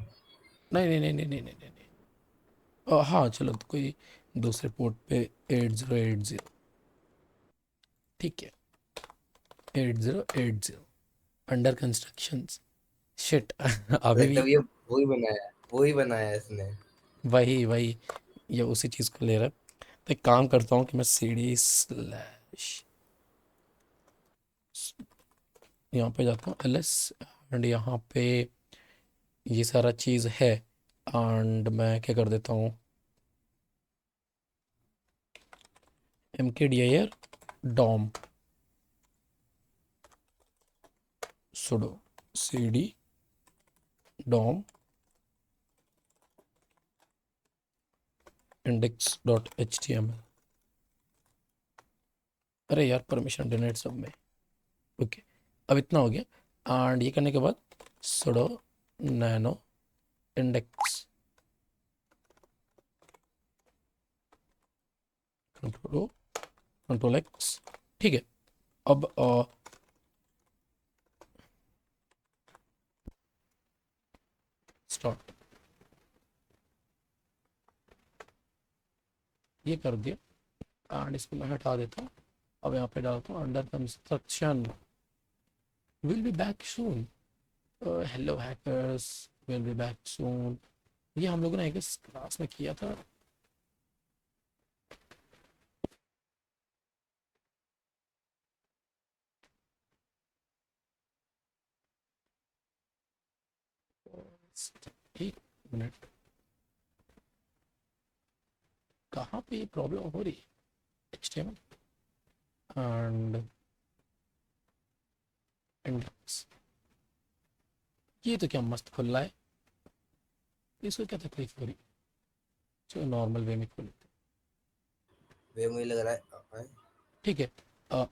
S1: नहीं नहीं नहीं नहीं नहीं नहीं नहीं, हाँ चलो, तो कोई दूसरे पोर्ट पे 8080, ठीक है, 8080 अंडर कंस्ट्रक्शन। शिट अभी भी
S3: तब ये वही बनाया है इसने।
S1: वही वही, ये उसी चीज़ को ले रहा है। तो एक काम करता हूँ कि मैं CD/ यहाँ पे जाता हूँ LS, एंड यहाँ पे ये सारा चीज़ है, एंड मैं क्या कर देता हूँ, mkdir dom sudo cd dom index.html। अरे यार परमिशन डिलीट सब में। ओके, अब इतना हो गया, एंड ये करने के बाद sudo nano index control X, ठीक है। अब स्टार्ट, ये कर दिया, एंड इसको मैं हटा देता हूँ। अब यहाँ पे डालता हूँ under construction, will be back soon, hello hackers, will be back soon. ये हम लोगों ने एक क्लास में किया था। एक मिनट, कहाँ पे प्रॉब्लम हो रही है? HTML एंड इंडेक्स, ये तो क्या मस्त खुल रहा है, इसको क्या तकलीफ हो रही है? चलो नॉर्मल वे में खोल लेते
S3: वे मुझे लग रहा है।
S1: हैं, ठीक है।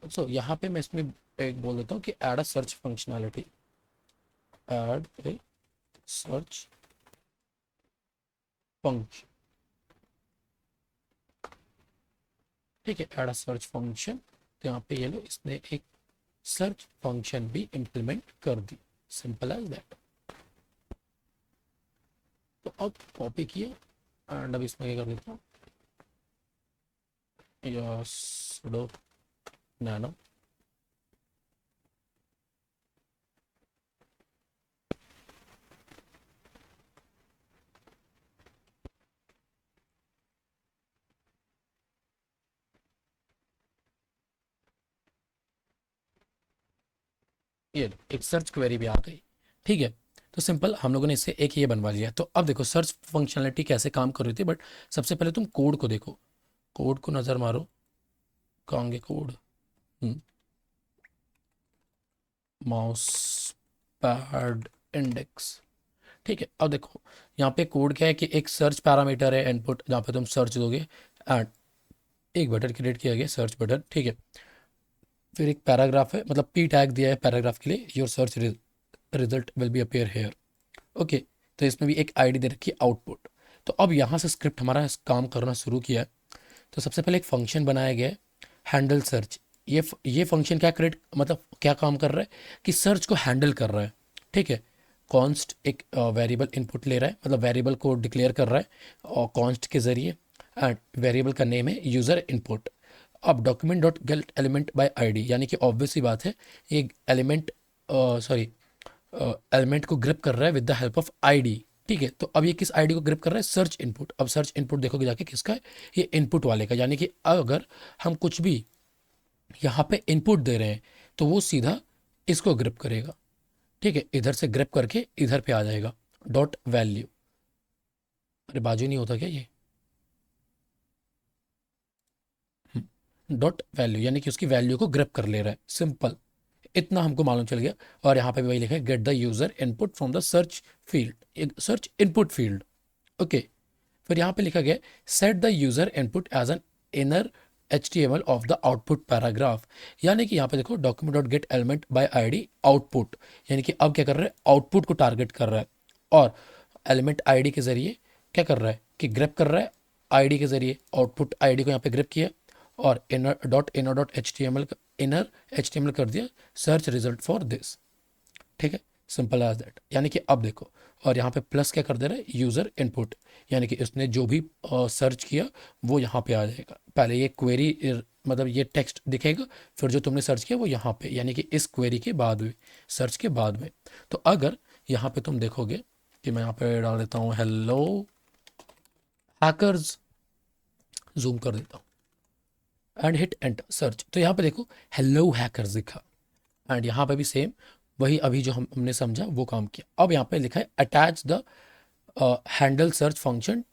S1: सो यहाँ पे मैं इसमें एक बोल देता हूँ कि add a search functionality, add a search function, ठीक है, ऐड अ सर्च फंक्शन। तो यहाँ पे ये लो, इसने एक सर्च फंक्शन भी इम्प्लीमेंट कर दी, सिंपल एज दैट। तो अब कॉपी किए, एंड अब इसमें क्या कर देता हूँ, sudo nano ये लो, एक सर्च क्वेरी भी आ गई, ठीक है। तो सिंपल हम लोगों ने इससे एक ये बनवा लिया। तो अब देखो सर्च फंक्शनलिटी कैसे काम कर रही थी, बट सबसे पहले तुम कोड को देखो, कोड को नज़र मारो, कहोगे कोड, माउस पैड इंडेक्स, ठीक है। अब देखो यहाँ पे कोड क्या है कि एक सर्च पैरामीटर है इनपुट, जहाँ पे तुम सर्च दोगे, एंड एक बटन क्रिएट किया गया सर्च बटन, ठीक है। फिर एक पैराग्राफ है, मतलब P टैग दिया है पैराग्राफ के लिए, your search result will be appear here, okay. तो इसमें भी एक आईडी दे रखी है आउटपुट। तो अब यहाँ से स्क्रिप्ट हमारा काम करना शुरू किया है। तो सबसे पहले एक फंक्शन बनाया गया है हैंडल सर्च। ये फंक्शन क्या क्रिएट, मतलब क्या काम कर रहा है कि सर्च को हैंडल कर रहा है, ठीक है। कॉन्स्ट एक वेरिएबल इनपुट ले रहा है, मतलब वेरिएबल को डिक्लेयर कर रहा है और कॉन्स्ट के जरिए, एंड वेरिएबल का नेम है यूज़र इनपुट। अब document dot get element by ID, यानी कि ऑब्वियस सी बात है, ये एलिमेंट एलिमेंट को ग्रिप कर रहा है with the help of ID, ठीक है। तो अब ये किस आईडी को ग्रिप कर रहा है, सर्च इनपुट। अब सर्च इनपुट देखोगे जाके किसका है, ये इनपुट वाले का, यानी कि अगर हम कुछ भी यहाँ पे इनपुट दे रहे हैं तो वो सीधा इसको ग्रिप करेगा, ठीक है। इधर से ग्रिप करके इधर पे आ जाएगा, डॉट वैल्यू, अरे बाजू नहीं होता क्या ये, डॉट वैल्यू, यानी कि उसकी वैल्यू को ग्रिप कर ले रहा है, सिंपल इतना हमको मालूम चल गया। और यहाँ पे भी वही लिखा है, get the user input from the search field, search input field, okay. फिर यहाँ पे लिखा गया set the user input as an inner HTML of the output paragraph, यानी कि यहाँ पे देखो document dot get element by ID output, यानी कि अब क्या कर रहा है, आउटपुट को टारगेट कर रहा है, और एलिमेंट आईडी के जरिए क्या कर रहा है कि ग्रेप कर रहा है, आईडी के जरिए आउटपुट आईडी को यहाँ पे ग्रेप किया, और inner dot H T M L कर दिया सर्च रिजल्ट फॉर दिस, ठीक है। Simple as that. यानी कि अब देखो, और यहाँ पे प्लस क्या कर दे रहा है, यूज़र इनपुट, यानी कि इसने जो भी सर्च किया वो यहाँ पे आ जाएगा। पहले ये क्वेरी मतलब ये टेक्स्ट दिखेगा, फिर जो तुमने सर्च किया वो यहाँ पे, यानी कि इस क्वेरी के बाद में, सर्च के बाद में। तो अगर यहाँ पे तुम देखोगे कि मैं यहाँ पे डाल देता हूँ हेलो हैकर्स, जूम कर देता हूँ एंड हिट एंटर सर्च, तो यहाँ पे देखो हेलो हैकर्स दिखा। एंड यहाँ पे भी सेम वही अभी जो हमने समझा वो काम किया। अब यहाँ पे लिखा है attach the handle search function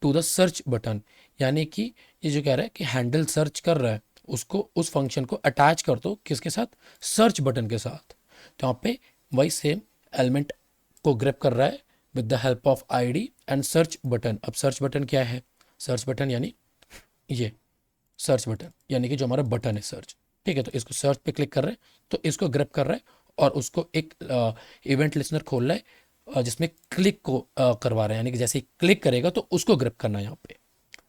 S1: to the search button, यानी कि ये जो कह रहा है कि हैंडल सर्च कर रहा है उसको, उस फंक्शन को अटैच कर दो किसके साथ, सर्च बटन के साथ। तो यहाँ पे वही सेम एलिमेंट को ग्रैब कर रहा है with the help of ID and search button. अब सर्च बटन क्या है, सर्च बटन यानी ये सर्च बटन, यानी कि जो हमारा बटन है सर्च, ठीक है। तो इसको सर्च पे क्लिक कर रहे हैं तो इसको ग्रैब कर रहा है और उसको एक इवेंट लिसनर खोल रहा है जिसमें क्लिक को करवा रहे हैं, यानी कि जैसे ही क्लिक करेगा तो उसको ग्रैब करना है यहाँ पे,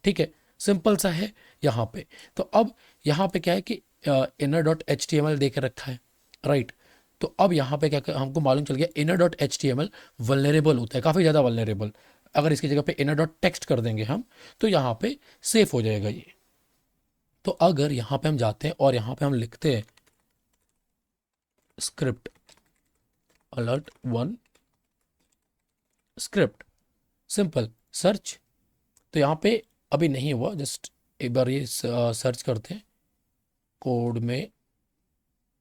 S1: ठीक है। सिंपल सा है यहाँ पे। तो अब यहाँ पे क्या है कि inner dot H T M L दे के रखा है, राइट। तो अब यहाँ पे क्या हमको मालूम चल गया, inner dot H T M L vulnerable होता है, काफ़ी ज़्यादा वल्नरेबल। अगर इसकी जगह पे इनर डॉट टेक्स्ट कर देंगे हम तो यहाँ पे सेफ हो जाएगा ये। तो अगर यहाँ पे हम जाते हैं और यहाँ पे हम लिखते हैं script alert 1 script simple search, तो यहाँ पे अभी नहीं हुआ, जस्ट एक बार ये सर्च करते हैं कोड में,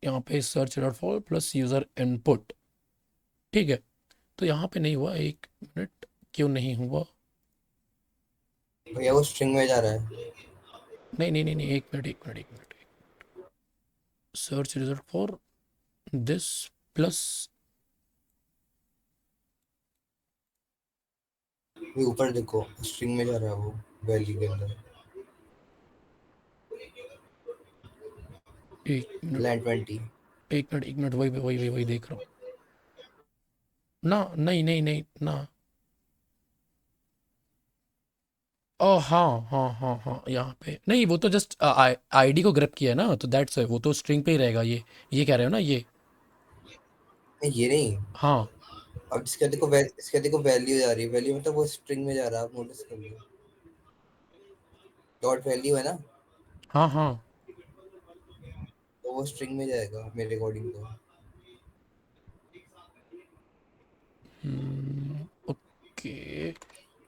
S1: यहाँ पे search dot for plus user input, ठीक है। तो यहाँ पे नहीं हुआ, एक मिनट, क्यों नहीं हुआ,
S3: भैया वो स्ट्रिंग में जा रहा है।
S1: नहीं नहीं नहीं नहीं, एक मिनट एक मिनट एक minute, search result for this plus,
S3: वो ऊपर देखो स्ट्रिंग में जा रहा है वो, वैल्यू के अंदर
S1: एक मिनट
S3: लाइन 20।
S1: एक मिनट एक मिनट, वही वही वही वही देख रहा हूँ ना, नहीं नहीं नहीं ना, ओ हाँ हाँ हाँ हाँ, यहाँ पे नहीं, वो तो जस्ट आईडी को ग्रैब किया है ना, तो दैट्स वो तो स्ट्रिंग पे ही रहेगा ये कह रहे हो ना ये,
S3: नहीं ये नहीं,
S1: हाँ
S3: अब इसके देखो वैल्यू जा रही है, वैल्यू मतलब वो स्ट्रिंग में जा रहा है, आप नोटिस कर लो, डॉट वैल्यू है ना,
S1: हाँ हाँ।
S3: तो वो स्ट्रिंग में जाएगा मेरे अकॉर्डिंग तो।
S1: ओके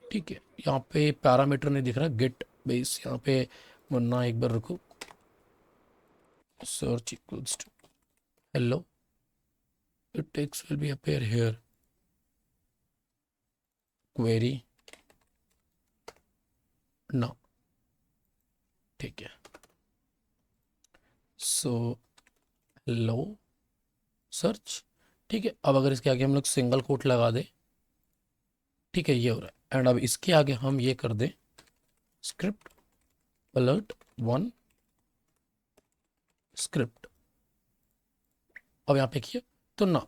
S1: ठीक है, यहाँ पे पैरामीटर नहीं दिख रहा, गेट बेस यहाँ पे, वरना एक बार रुको, search equals to hello, it takes will be appear here, query ना, ठीक है। सो हेलो सर्च, ठीक है। अब अगर इसके आगे हम लोग सिंगल कोट लगा दें, ठीक है, ये हो रहा है। एंड अब इसके आगे हम ये कर दें स्क्रिप्ट अलर्ट 1 स्क्रिप्ट, अब यहाँ पे किया तो ना,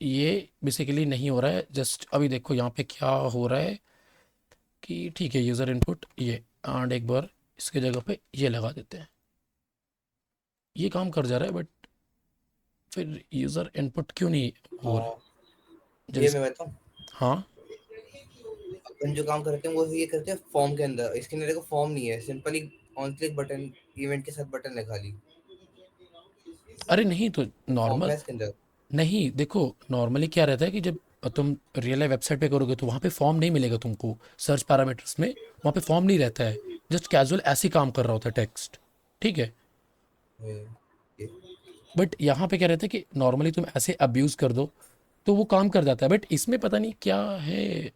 S1: ये बेसिकली नहीं हो रहा है। जस्ट अभी देखो यहाँ पे क्या हो रहा है कि ठीक है, यूज़र इनपुट ये, एंड एक बार इसके जगह पे ये लगा देते हैं, ये काम कर जा रहा है, बट फिर यूज़र इनपुट क्यों नहीं हो रहा
S3: हाँ
S1: है जब
S3: ये
S1: इस,
S3: मैं बताऊँ,
S1: हाँ
S3: अपन जो काम करते हैं वो ये करते हैं फॉर्म के अंदर, इसके अंदर देखो फॉर्म नहीं है, simply on click button, event के साथ बटन है खाली,
S1: अरे नहीं तो
S3: फॉर्म
S1: नॉर्मल,
S3: है इसके अंदर।
S1: नहीं देखो नॉर्मली क्या रहता है कि जब तुम रियल लाइफ वेबसाइट पे करोगे तो वहाँ पे फॉर्म नहीं मिलेगा तुमको, सर्च पैरामीटर्स में वहाँ पे फॉर्म नहीं रहता है, जस्ट कैजुअल ऐसे ही काम कर रहा होता है टेक्स्ट, ठीक है।
S3: ये-
S1: बट यहाँ पे क्या रहता है कि नॉर्मली तुम ऐसे अब्यूज़ कर दो तो वो काम कर जाता है, बट इसमें पता नहीं क्या है।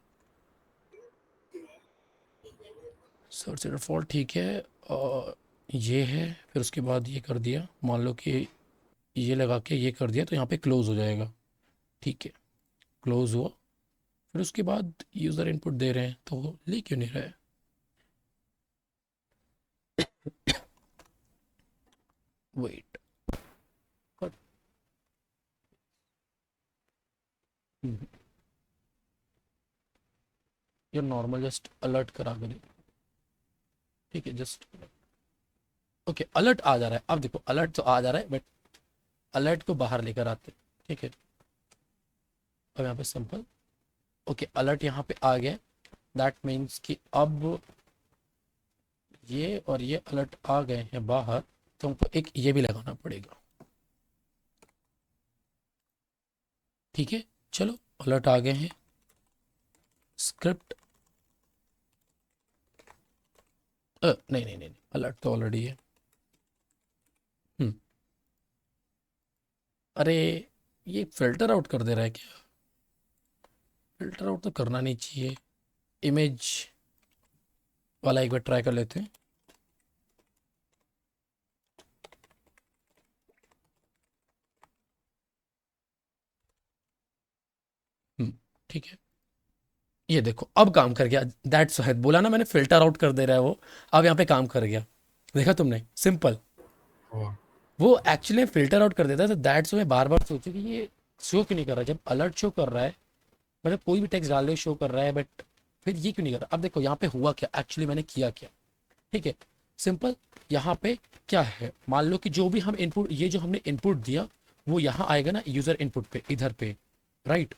S1: सर्च फॉल्ट ठीक है, ये है, फिर उसके बाद ये कर दिया, मान लो कि ये लगा के ये कर दिया तो यहाँ पे क्लोज हो जाएगा, ठीक है, क्लोज हुआ। फिर उसके बाद यूज़र इनपुट दे रहे हैं तो वो ले क्यों नहीं रहा है, वेट, ये नॉर्मल जस्ट अलर्ट करा कर दे, ठीक है, जस्ट ओके अलर्ट आ जा रहा है। अब देखो अलर्ट तो आ जा रहा है, बट अलर्ट को बाहर लेकर आते, ठीक है। अब यहाँ पे सिंपल ओके अलर्ट यहाँ पे आ गया। दैट मीन्स कि अब ये और ये अलर्ट आ गए हैं बाहर, तो हमको एक ये भी लगाना पड़ेगा। ठीक है चलो अलर्ट आ गए हैं। स्क्रिप्ट नहीं नहीं नहीं अलर्ट तो ऑलरेडी है। हम्म अरे ये फिल्टर आउट कर दे रहा है क्या? फिल्टर आउट तो करना नहीं चाहिए। इमेज वाला एक बार ट्राई कर लेते हैं। ठीक है ये देखो अब काम कर गया। दैट्स वाई बोला ना मैंने, फिल्टर आउट कर दे रहा है वो। अब यहाँ पे काम कर गया, देखा तुमने? सिंपल।
S3: हाँ
S1: वो एक्चुअली फिल्टर आउट कर देता है, तो दैट्स वाई बार बार सोचो कि ये शो क्यों नहीं कर रहा जब अलर्ट शो कर रहा है। मतलब कोई भी टेक्स्ट डाल दो शो कर रहा है, बट फिर ये क्यों नहीं कर रहा? अब देखो यहाँ पे हुआ क्या, एक्चुअली मैंने किया क्या। ठीक है सिंपल। यहाँ पे क्या है, मान लो कि जो भी हम इनपुट, ये जो हमने इनपुट दिया वो यहाँ आएगा ना यूजर इनपुट पे, इधर पे, राइट।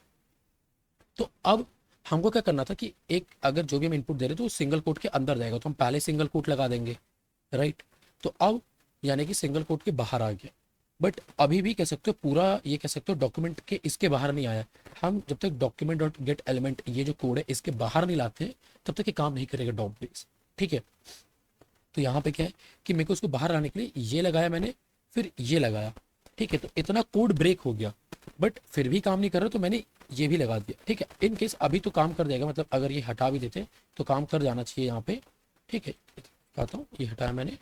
S1: तो अब हमको क्या करना था कि एक अगर जो भी हम इनपुट दे रहे हैं तो वो सिंगल कोट के अंदर जाएगा, तो हम पहले सिंगल कोट लगा देंगे, राइट। तो अब यानी कि सिंगल कोट के बाहर आ गया, बट अभी भी कह सकते हो पूरा, ये कह सकते हो डॉक्यूमेंट के इसके बाहर नहीं आया। हम जब तक डॉक्यूमेंट डॉट गेट एलिमेंट ये जो कोड है इसके बाहर नहीं लाते हैं तब तक ये काम नहीं करेगा डॉट बेस। ठीक है तो यहाँ पे क्या है कि मेरे को उसको बाहर लाने के लिए ये लगाया मैंने, फिर ये लगाया। ठीक है तो इतना कोड ब्रेक हो गया, बट फिर भी काम नहीं कर रहा तो मैंने ये भी लगा दिया। ठीक है इन केस अभी तो काम कर जाएगा, मतलब अगर ये हटा भी देते तो काम कर जाना चाहिए यहाँ पे। ठीक है कहता हूँ ये हटाया मैंने,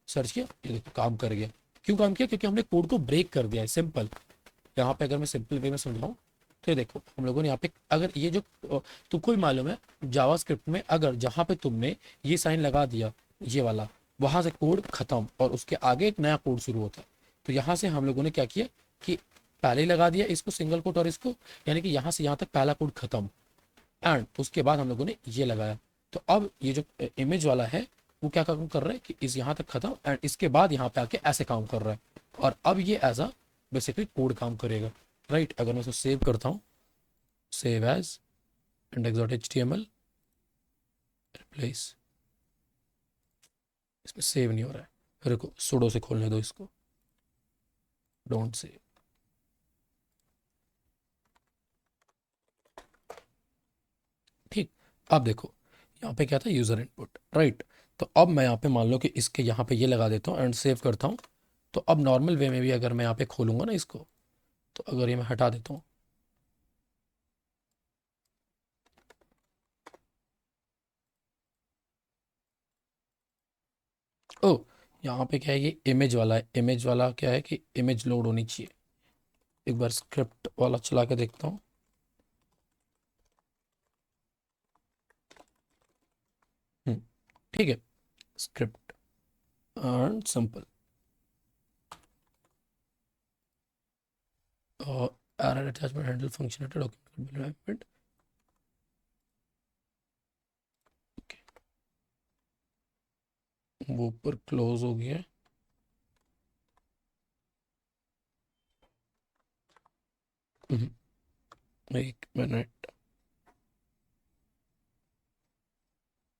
S1: सर्च किया, ये देखो काम कर गया। क्यों काम किया? क्योंकि हमने कोड को ब्रेक कर दिया है। सिंपल। यहाँ पे अगर मैं सिंपल वे में समझाऊँ तो ये देखो हम लोगों ने यहाँ पे अगर ये जो तुमको भी मालूम है जावास्क्रिप्ट में अगर जहाँ पे तुमने ये साइन लगा दिया ये वाला, वहां से कोड खत्म और उसके आगे एक नया कोड शुरू होता है। तो यहाँ से हम लोगों ने क्या किया कि पहले ही लगा दिया इसको सिंगल कोट और इसको, यानी कि यहाँ से यहाँ तक पहला कोड खत्म, एंड उसके बाद हम लोगों ने ये लगाया। तो अब ये जो इमेज वाला है वो क्या काम कर रहा है कि इस यहाँ तक खत्म एंड इसके बाद यहाँ पे आके ऐसे काम कर रहा है, और अब ये एज अ बेसिकली कोड काम करेगा, राइट। अगर मैं इसको सेव करता हूँ, सेव एज index.html, रिप्लेस, इसमें सेव नहीं हो रहा है, रुको सुडो से खोलने दो इसको, डोंट सेव। ठीक अब देखो यहाँ पे क्या था, यूजर इनपुट, राइट। तो अब मैं यहाँ पे मान लो कि इसके यहाँ पे ये लगा देता हूँ एंड सेव करता हूँ। तो अब नॉर्मल वे में भी अगर मैं यहाँ पे खोलूंगा ना इसको, तो अगर ये मैं हटा देता हूँ, ओ यहाँ पे क्या है, ये इमेज वाला है। इमेज वाला क्या है कि इमेज लोड होनी चाहिए। एक बार स्क्रिप्ट वाला चला के देखता हूँ। ठीक है script and simple error attachment handle functionality document development. वो ऊपर क्लोज हो गया। एक मिनट,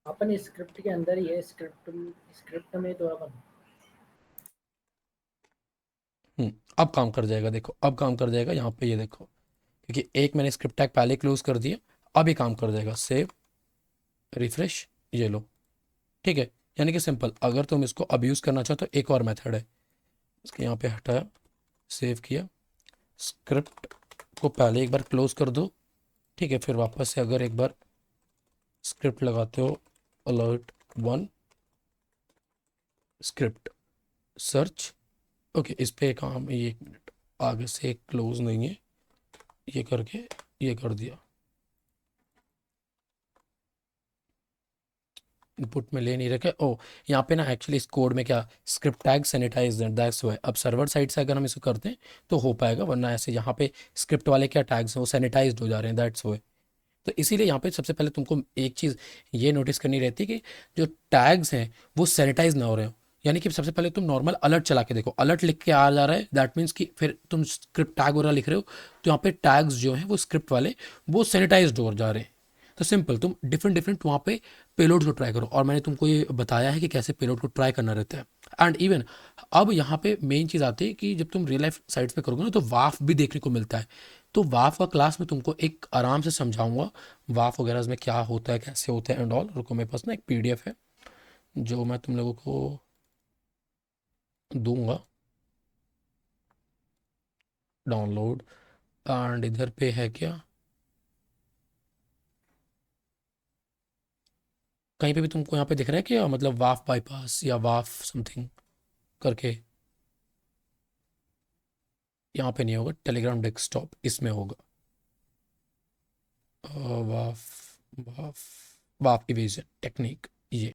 S4: अपन स्क्रिप्ट के अंदर ही है, स्क्रिप्ट में तो अपन
S1: अब काम कर जाएगा। देखो अब काम कर जाएगा यहाँ पे, ये देखो क्योंकि एक मैंने स्क्रिप्ट टैग पहले क्लोज कर दिया, अब ये काम कर जाएगा। सेव, रिफ्रेश, ये लो। ठीक है यानी कि सिंपल। अगर तुम इसको अब यूज़ करना चाहो तो एक और मेथड है, इसके यहाँ पे हटाया, सेव किया, स्क्रिप्ट को पहले एक बार क्लोज कर दो। ठीक है फिर वापस से अगर एक बार स्क्रिप्ट लगाते हो, अलर्ट 1 स्क्रिप्ट सर्च, ओके इस पे काम, ये एक मिनट आगे से क्लोज नहीं है, ये करके ये कर दिया, इनपुट में ले नहीं रखे। ओ यहाँ पे ना एक्चुअली इस कोड में क्या script tag sanitize that's why. अब सर्वर साइड से अगर हम इसको करते हैं तो हो पाएगा, वरना ऐसे यहाँ पे स्क्रिप्ट वाले क्या टैग्स हैं वो सैनिटाइज्ड हो जा रहे हैं, दैट्स व्हाई। तो इसीलिए यहाँ पे सबसे पहले तुमको एक चीज़ ये नोटिस करनी रहती है कि जो टैग्स हैं वो सैनिटाइज ना हो रहे हो। यानी कि सबसे पहले तुम नॉर्मल अलर्ट चला के देखो, अलर्ट लिख के आ जा रहा है, दैट मीन्स कि फिर तुम स्क्रिप्ट टैग वगैरह लिख रहे हो, तो यहाँ पे टैग्स जो हैं वो स्क्रिप्ट वाले वो सैनिटाइज्ड हो जा रहे हैं। तो सिंपल तुम डिफरेंट डिफरेंट वहाँ पे पेलोड को ट्राई करो, और मैंने तुमको ये बताया है कि कैसे पेलोड को ट्राई करना रहता है। एंड इवन अब यहाँ पे मेन चीज़ आती है कि जब तुम रियल लाइफ साइट्स पे करोगे ना, तो वाफ भी देखने को मिलता है। तो वाफ का क्लास में तुमको एक आराम से समझाऊंगा, वाफ वगैरह में क्या होता है, कैसे होता है एंड ऑल। रुको, मेरे पास ना एक पीडीएफ है जो मैं तुम लोगों को दूंगा डाउनलोड। एंड इधर पे है क्या, कहीं पे भी तुमको यहाँ पे दिख रहा है क्या, मतलब वाफ बाईपास या वाफ समथिंग करके? यहाँ पे नहीं होगा, टेलीग्राम डेस्कटॉप इसमें होगा। वाफ वाफ वाफ डिवीजन टेक्निक, ये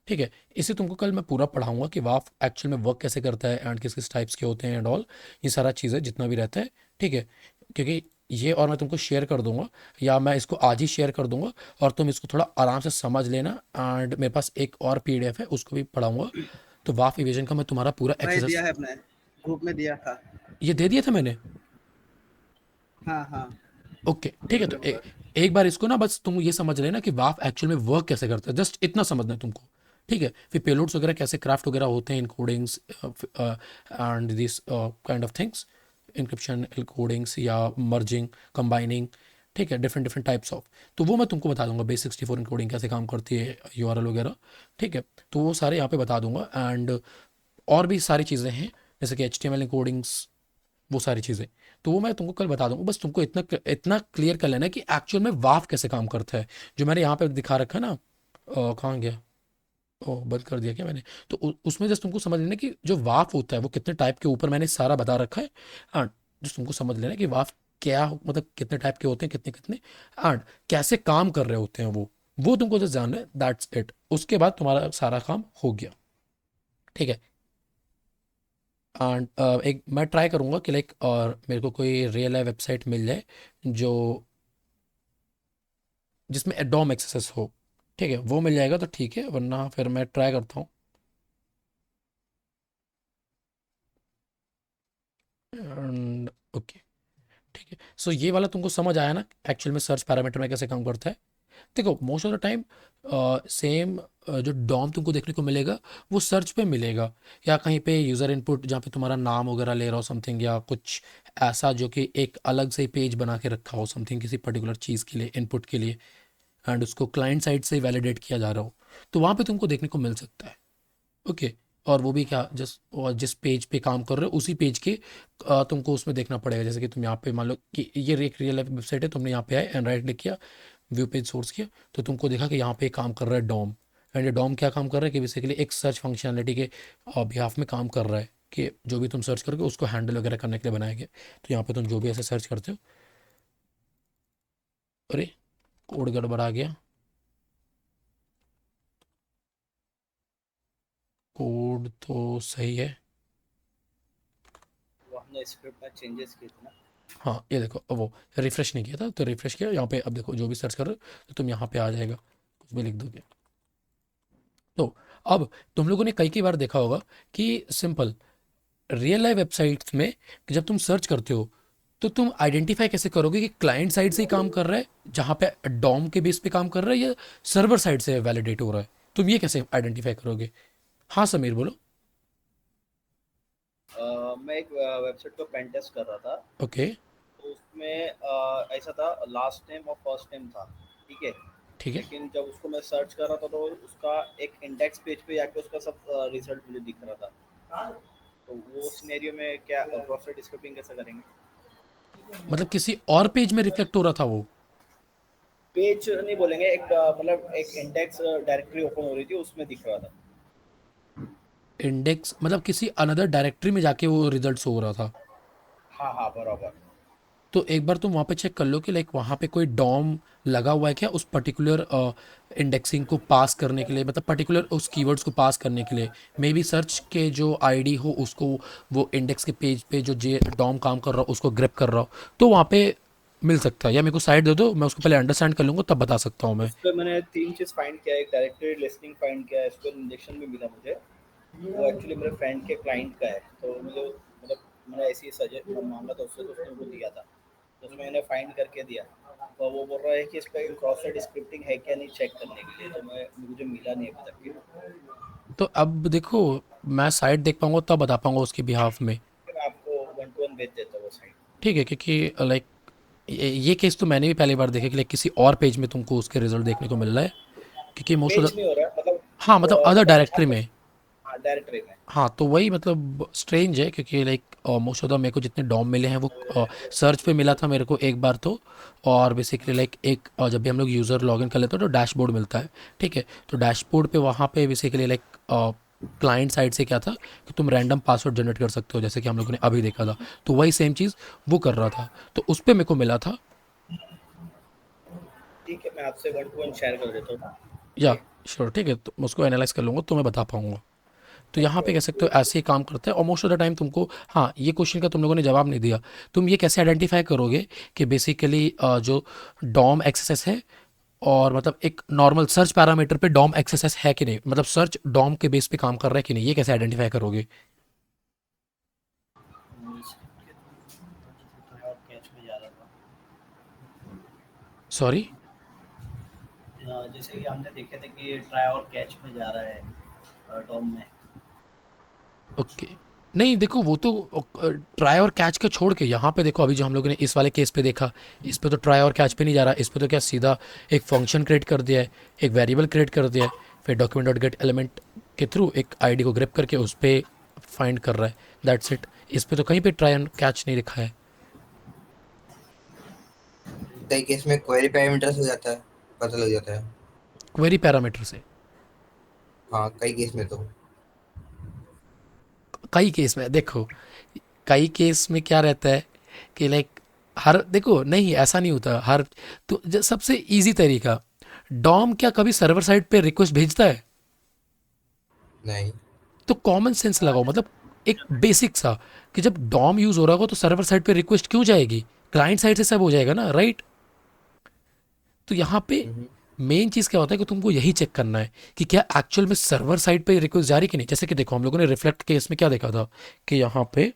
S1: ठीक है। इसे तुमको कल मैं पूरा पढ़ाऊंगा कि वाफ एक्चुअल में वर्क कैसे करता है एंड किस किस टाइप्स के होते हैं एंड ऑल, ये सारा चीज़ें जितना भी रहता है, ठीक है। क्योंकि ये और मैं तुमको शेयर कर दूंगा, या मैं इसको आज ही शेयर कर दूंगा, और तुम इसको थोड़ा आराम से समझ लेना। एंड मेरे पास एक और पीडीएफ है, उसको भी पढ़ाऊंगा। तो वाफ डिवीजन का मैं तुम्हारा पूरा
S2: भाई दिया
S1: एक्सरसाइज
S2: है अपने ग्रुप में दिया था।
S1: ये दे दिया था मैंने।
S2: हाँ हाँ।
S1: ओके ठीक है, तो एक बार इसको ना बस तुम ये समझ लेना कि वाफ एक्चुअल में वर्क कैसे करता है, जस्ट इतना समझना है तुमको, ठीक है। फिर पेलोड्स वगैरह कैसे क्राफ्ट वगैरह होते हैं, encodings and this kind of things, encryption, codings या मर्जिंग, कंबाइनिंग, ठीक है, डिफरेंट डिफरेंट टाइप्स ऑफ। तो वो मैं तुमको बता दूंगा, बेस 64 इनकोडिंग कैसे काम करती है, यूआरएल वगैरह, ठीक है। तो वो सारे यहाँ पे बता दूंगा। एंड और भी सारी चीज़ें हैं जैसे कि HTML इनकोडिंग्स, वो सारी चीज़ें, तो वो मैं तुमको कल बता दूंगा। बस तुमको इतना इतना क्लियर कर लेना है कि एक्चुअल में वाफ कैसे काम करता है, जो मैंने यहाँ पे दिखा रखा है ना। कहाँ गया, ओ बंद कर दिया क्या मैंने? तो उसमें जस्ट तुमको समझ लेना कि जो वाफ होता है वो कितने टाइप के, ऊपर मैंने सारा बता रखा है। एंड जस्ट तुमको समझ लेना कि वाफ क्या मतलब कितने टाइप के होते हैं, कितने कितने, एंड कैसे काम कर रहे होते हैं वो तुमको जस्ट जानना है, दैट्स इट। उसके बाद तुम्हारा सारा काम हो गया, ठीक है। एंड एक मैं ट्राई करूँगा कि लाइक और मेरे को कोई रियल लाइफ वेबसाइट मिल जाए जो जिसमें एडोम एक्सेस हो, ठीक है। वो मिल जाएगा तो ठीक है, वरना फिर मैं ट्राई करता हूँ। एंड ओके, ठीक है। सो ये वाला तुमको समझ आया ना एक्चुअल में सर्च पैरामीटर में कैसे काम करता है। देखो most of the time same जो डॉम तुमको देखने को मिलेगा वो सर्च पे मिलेगा, या कहीं पे यूज़र इनपुट जहाँ पे तुम्हारा नाम वगैरह ले रहा हो समथिंग, या कुछ ऐसा जो कि एक अलग से पेज बना के रखा हो समथिंग किसी पर्टिकुलर चीज़ के लिए, इनपुट के लिए, एंड उसको क्लाइंट साइड से वैलिडेट किया जा रहा हो, तो वहाँ पे तुमको देखने को मिल सकता है। ओके, और वो भी क्या, जिस पेज पे काम कर रहे हो उसी पेज के तुमको उसमें देखना पड़ेगा। जैसे कि तुम यहाँ पे मान लो कि ये एक रियल लाइफ वेबसाइट है, तुमने यहाँ पे आए एंड राइट क्लिक किया, व्यू पेज सोर्स किया, तो तुमको देखा कि यहाँ पे काम कर रहा है डॉम। एंड ये डॉम क्या काम कर रहा है कि बेसिकली एक सर्च फंक्शनलिटी के बिहाफ में काम कर रहा है, कि जो भी तुम सर्च करोगे उसको हैंडल वगैरह करने के लिए बनाया गया। तो यहाँ पे तुम जो भी ऐसे सर्च करते हो, अरे कोड गड़बड़ा गया, कोड तो सही है।
S2: वो हमने स्क्रिप्ट में चेंजेस किए थे ना।
S1: हाँ ये देखो, अब वो रिफ्रेश नहीं किया था तो रिफ्रेश किया, यहाँ पे अब देखो जो भी सर्च कर रहे हो तो तुम यहाँ पे आ जाएगा, कुछ भी लिख दोगे। तो अब तुम लोगों ने कई कई बार देखा होगा कि सिंपल रियल लाइफ वेबसाइट्स में जब तुम सर्च करते हो तो तुम आइडेंटिफाई कैसे करोगे कि क्लाइंट साइड से ही काम कर रहा है जहाँ पे डॉम के बेस पे काम कर रहा है, या सर्वर साइड से वैलिडेट हो रहा है, तुम ये कैसे आइडेंटिफाई करोगे? हाँ समीर बोलो।
S2: मैं एक वेबसाइट को पेन टेस्ट कर रहा था,
S1: ओके
S2: तो उसमें ऐसा था, लास्ट नेम और फर्स्ट नेम था, ठीक है।
S1: ठीक है,
S2: लेकिन जब उसको मैं सर्च कर रहा था तो उसका एक इंडेक्स पेज पे जाके उसका सब रिजल्ट मुझे दिख रहा था। तो वो सिनेरियो में क्या प्रोसेस स्क्रिप्टिंग कैसे करेंगे?
S1: मतलब किसी और पेज में रिफ्लेक्ट हो रहा था वो?
S2: पेज नहीं बोलेंगे, एक मतलब एक इंडेक्स डायरेक्टरी ओपन हो रही थी, उसमें दिख रहा था।
S1: इंडेक्स मतलब किसी अनदर डायरेक्टरी में जाके वो रिजल्ट हो रहा था?
S2: हाँ हाँ बराबर।
S1: तो एक बार तुम वहाँ पे चेक कर लो कि लाइक वहाँ पे कोई डॉम लगा हुआ है क्या उस पर्टिकुलर इंडेक्सिंग को पास करने के लिए, मतलब पर्टिकुलर उस कीवर्ड्स को पास करने के लिए। मे बी सर्च के जो आईडी हो उसको वो इंडेक्स के पेज पे जो जे डॉम काम कर रहा हो उसको ग्रेप कर रहा हो, तो वहाँ पे मिल सकता है। या मेरे को साइट दे दो, मैं उसको पहले अंडरस्टैंड कर लूँगा तब बता सकता हूँ मैं।
S2: उस पर मैंने तीन चीज़ फाइंड किया, एक डायरेक्टरी लिस्टिंग फाइंड किया, एसक्यूएल इंजेक्शन भी मिला मुझे, वो एक्चुअली मेरे फ्रेंड के क्लाइंट का है, तो मुझे मतलब मैंने ऐसे ही सजेस्ट मांगा था उससे, तो उसने मुझे दिया था, तो उसमें मैंने फाइंड करके दिया। तो वो बोल रहा है कि इस पर क्रॉस साइट स्क्रिप्टिंग है क्या नहीं चेक करने के लिए, तो मैं मुझे मिला नहीं अभी तक।
S1: तो अब देखो, मैं साइट देख पाऊंगा तब बता पाऊंगा उसके बिहाफ में।
S2: कि मैं आपको वन टू वन भेज देता हूँ वो साइट।
S1: ठीक है, क्योंकि लाइक ये केस तो मैंने भी पहली बार देखा कि लाइक किसी और पेज में तुमको उसके रिजल्ट देखने को मिल रहा है, क्योंकि मोस्ट ऑफ द,
S2: पेज नहीं हो रहा है, मतलब
S1: हाँ मतलब अदर
S2: मतलब
S1: डायरेक्टरी
S2: आप,
S1: में।
S2: हाँ डायरेक्टरी में।
S1: हाँ तो वही मतलब स्ट्रेंज है, क्योंकि लाइक मोस्ट ऑफ द मेरे को जितने डॉम मिले हैं वो सर्च पे मिला था मेरे को एक बार तो। और बेसिकली लाइक एक जब भी हम लोग यूज़र लॉगिन कर लेते हैं तो डैशबोर्ड मिलता है। ठीक है, तो डैशबोर्ड पे वहाँ पे बेसिकली लाइक क्लाइंट साइड से क्या था कि तुम रैंडम पासवर्ड जनरेट कर सकते हो, जैसे कि हम लोगों ने अभी देखा था। तो वही सेम चीज़ वो कर रहा था, तो उस पर मेरे को मिला था।
S2: ठीक है, मैं आपसे वन टू वन शेयर कर देता हूँ।
S1: या
S2: ओके।
S1: श्योर, ठीक है, तो मैं उसको एनालाइज कर लूँगा तो मैं बता पाऊँगा। तो यहाँ
S2: ओके
S1: पे कह सकते
S2: ओके।
S1: हो ऐसे ही काम करता है, और मोस्ट ऑफ द टाइम तुमको, हाँ ये क्वेश्चन का तुम लोगों ने जवाब नहीं दिया। तुम ये कैसे आइडेंटिफाई करोगे कि बेसिकली जो डॉम एक्सेस है, और मतलब एक नॉर्मल सर्च पैरामीटर पे डॉम एक्सेस है कि नहीं, मतलब सर्च डॉम के बेस पे काम कर रहा है कि नहीं, ये कैसे आइडेंटिफाई करोगे?
S2: और कैच में जा रहा था।
S1: सॉरी।
S2: जैसे कि हमने देखे थे कि ट्राई और कैच में जा रहा है डॉम में।
S1: ओके, नहीं देखो वो तो ट्राई और कैच का छोड़ के यहाँ पे देखो, अभी जो हम लोगों ने इस वाले केस पे देखा, इस पे तो ट्राई और कैच पे नहीं जा रहा, इस पे तो क्या सीधा एक फंक्शन क्रिएट कर दिया है, एक वेरिएबल क्रिएट कर दिया है, फिर डॉक्यूमेंट डॉट गेट एलिमेंट के थ्रू एक आईडी को ग्रैब करके उस पर फाइंड कर रहा है, दैट्स इट। इस पे तो कहीं पे ट्राई एंड कैच नहीं लिखा है।
S3: कई केस में क्वेरी पैरामीटर्स हो जाता है, पता लग जाता है।
S1: क्वेरी पैरामीटर से?
S3: हाँ कई केस में तो।
S1: कई केस में देखो, कई केस में क्या रहता है कि लाइक हर, देखो नहीं ऐसा नहीं होता हर। तो सबसे इजी तरीका, डॉम क्या कभी सर्वर साइड पे रिक्वेस्ट भेजता है?
S3: नहीं।
S1: तो कॉमन सेंस लगाओ, मतलब एक बेसिक सा, कि जब डॉम यूज हो रहा होगा तो सर्वर साइड पे रिक्वेस्ट क्यों जाएगी? क्लाइंट साइड से सब हो जाएगा ना, राइट? तो यहाँ पे
S3: हम्म।
S1: मेन चीज़ क्या होता है कि तुमको यही चेक करना है कि क्या एक्चुअल में सर्वर साइड पे रिक्वेस्ट जा रही कि नहीं। जैसे कि देखो हम लोगों ने रिफ्लेक्ट केस में क्या देखा था कि यहाँ पे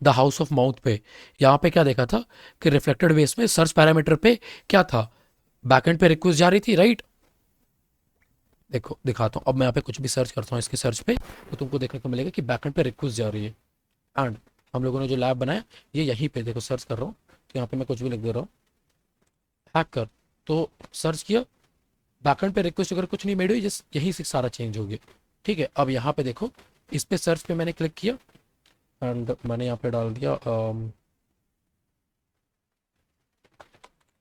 S1: द हाउस ऑफ माउथ पे, यहाँ पे क्या देखा था कि रिफ्लेक्टेड बेस में सर्च पैरामीटर पे क्या था, बैकएंड पे रिक्वेस्ट जा रही थी, राइट? देखो दिखाता हूँ, अब मैं यहाँ पे कुछ भी सर्च करता हूँ इसके सर्च पे, तो तुमको देखने को मिलेगा कि बैकएंड पे रिक्वेस्ट जा रही है। एंड हम लोगों ने जो लैब बनाया, ये यहीं पे देखो सर्च कर रहा हूँ, तो यहाँ पे मैं कुछ भी लिख दे रहा हूँ, हैकर, तो सर्च किया, बैकएंड पे रिक्वेस्ट अगर कुछ नहीं मेड हुई, जस्ट यहीं से सारा चेंज हो गया। ठीक है, अब यहाँ पे देखो, इस पे सर्च पे मैंने क्लिक किया, एंड मैंने यहाँ पे डाल दिया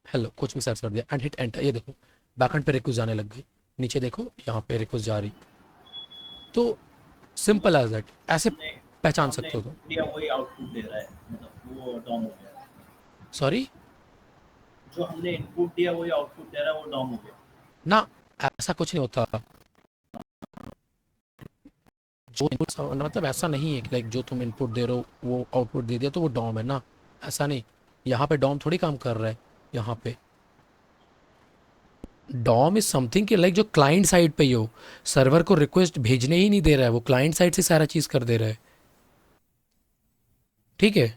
S1: हेलो, कुछ भी सर्च कर दिया एंड हिट एंटर। ये देखो बैकएंड पे रिक्वेस्ट जाने लग गई, नीचे देखो यहाँ पे रिक्वेस्ट जा रही। तो सिंपल एज दैट, ऐसे
S2: हमने
S1: पहचान
S2: हमने
S1: सकते हो तुम।
S2: इनपुट दिया वही आउटपुट दे रहा है, मतलब वो डॉम हो गया।
S1: सॉरी?
S2: जो हमने इनपुट दिया वही आउटपुट दे रहा है, वो डॉम हो गया।
S1: ना, ऐसा कुछ नहीं होता। जो इनपुट मतलब ऐसा नहीं है कि लाइक जो तुम इनपुट दे रहे हो वो आउटपुट दे दिया तो वो डॉम है ना, ऐसा नहीं। यहाँ पे डॉम थोड़ी काम कर रहा है। यहाँ पे डॉम इज समथिंग कि लाइक जो क्लाइंट साइड पे ही हो, सर्वर को रिक्वेस्ट भेजने ही नहीं दे रहा है, वो क्लाइंट साइड से सारा चीज कर दे रहा है। ठीक है,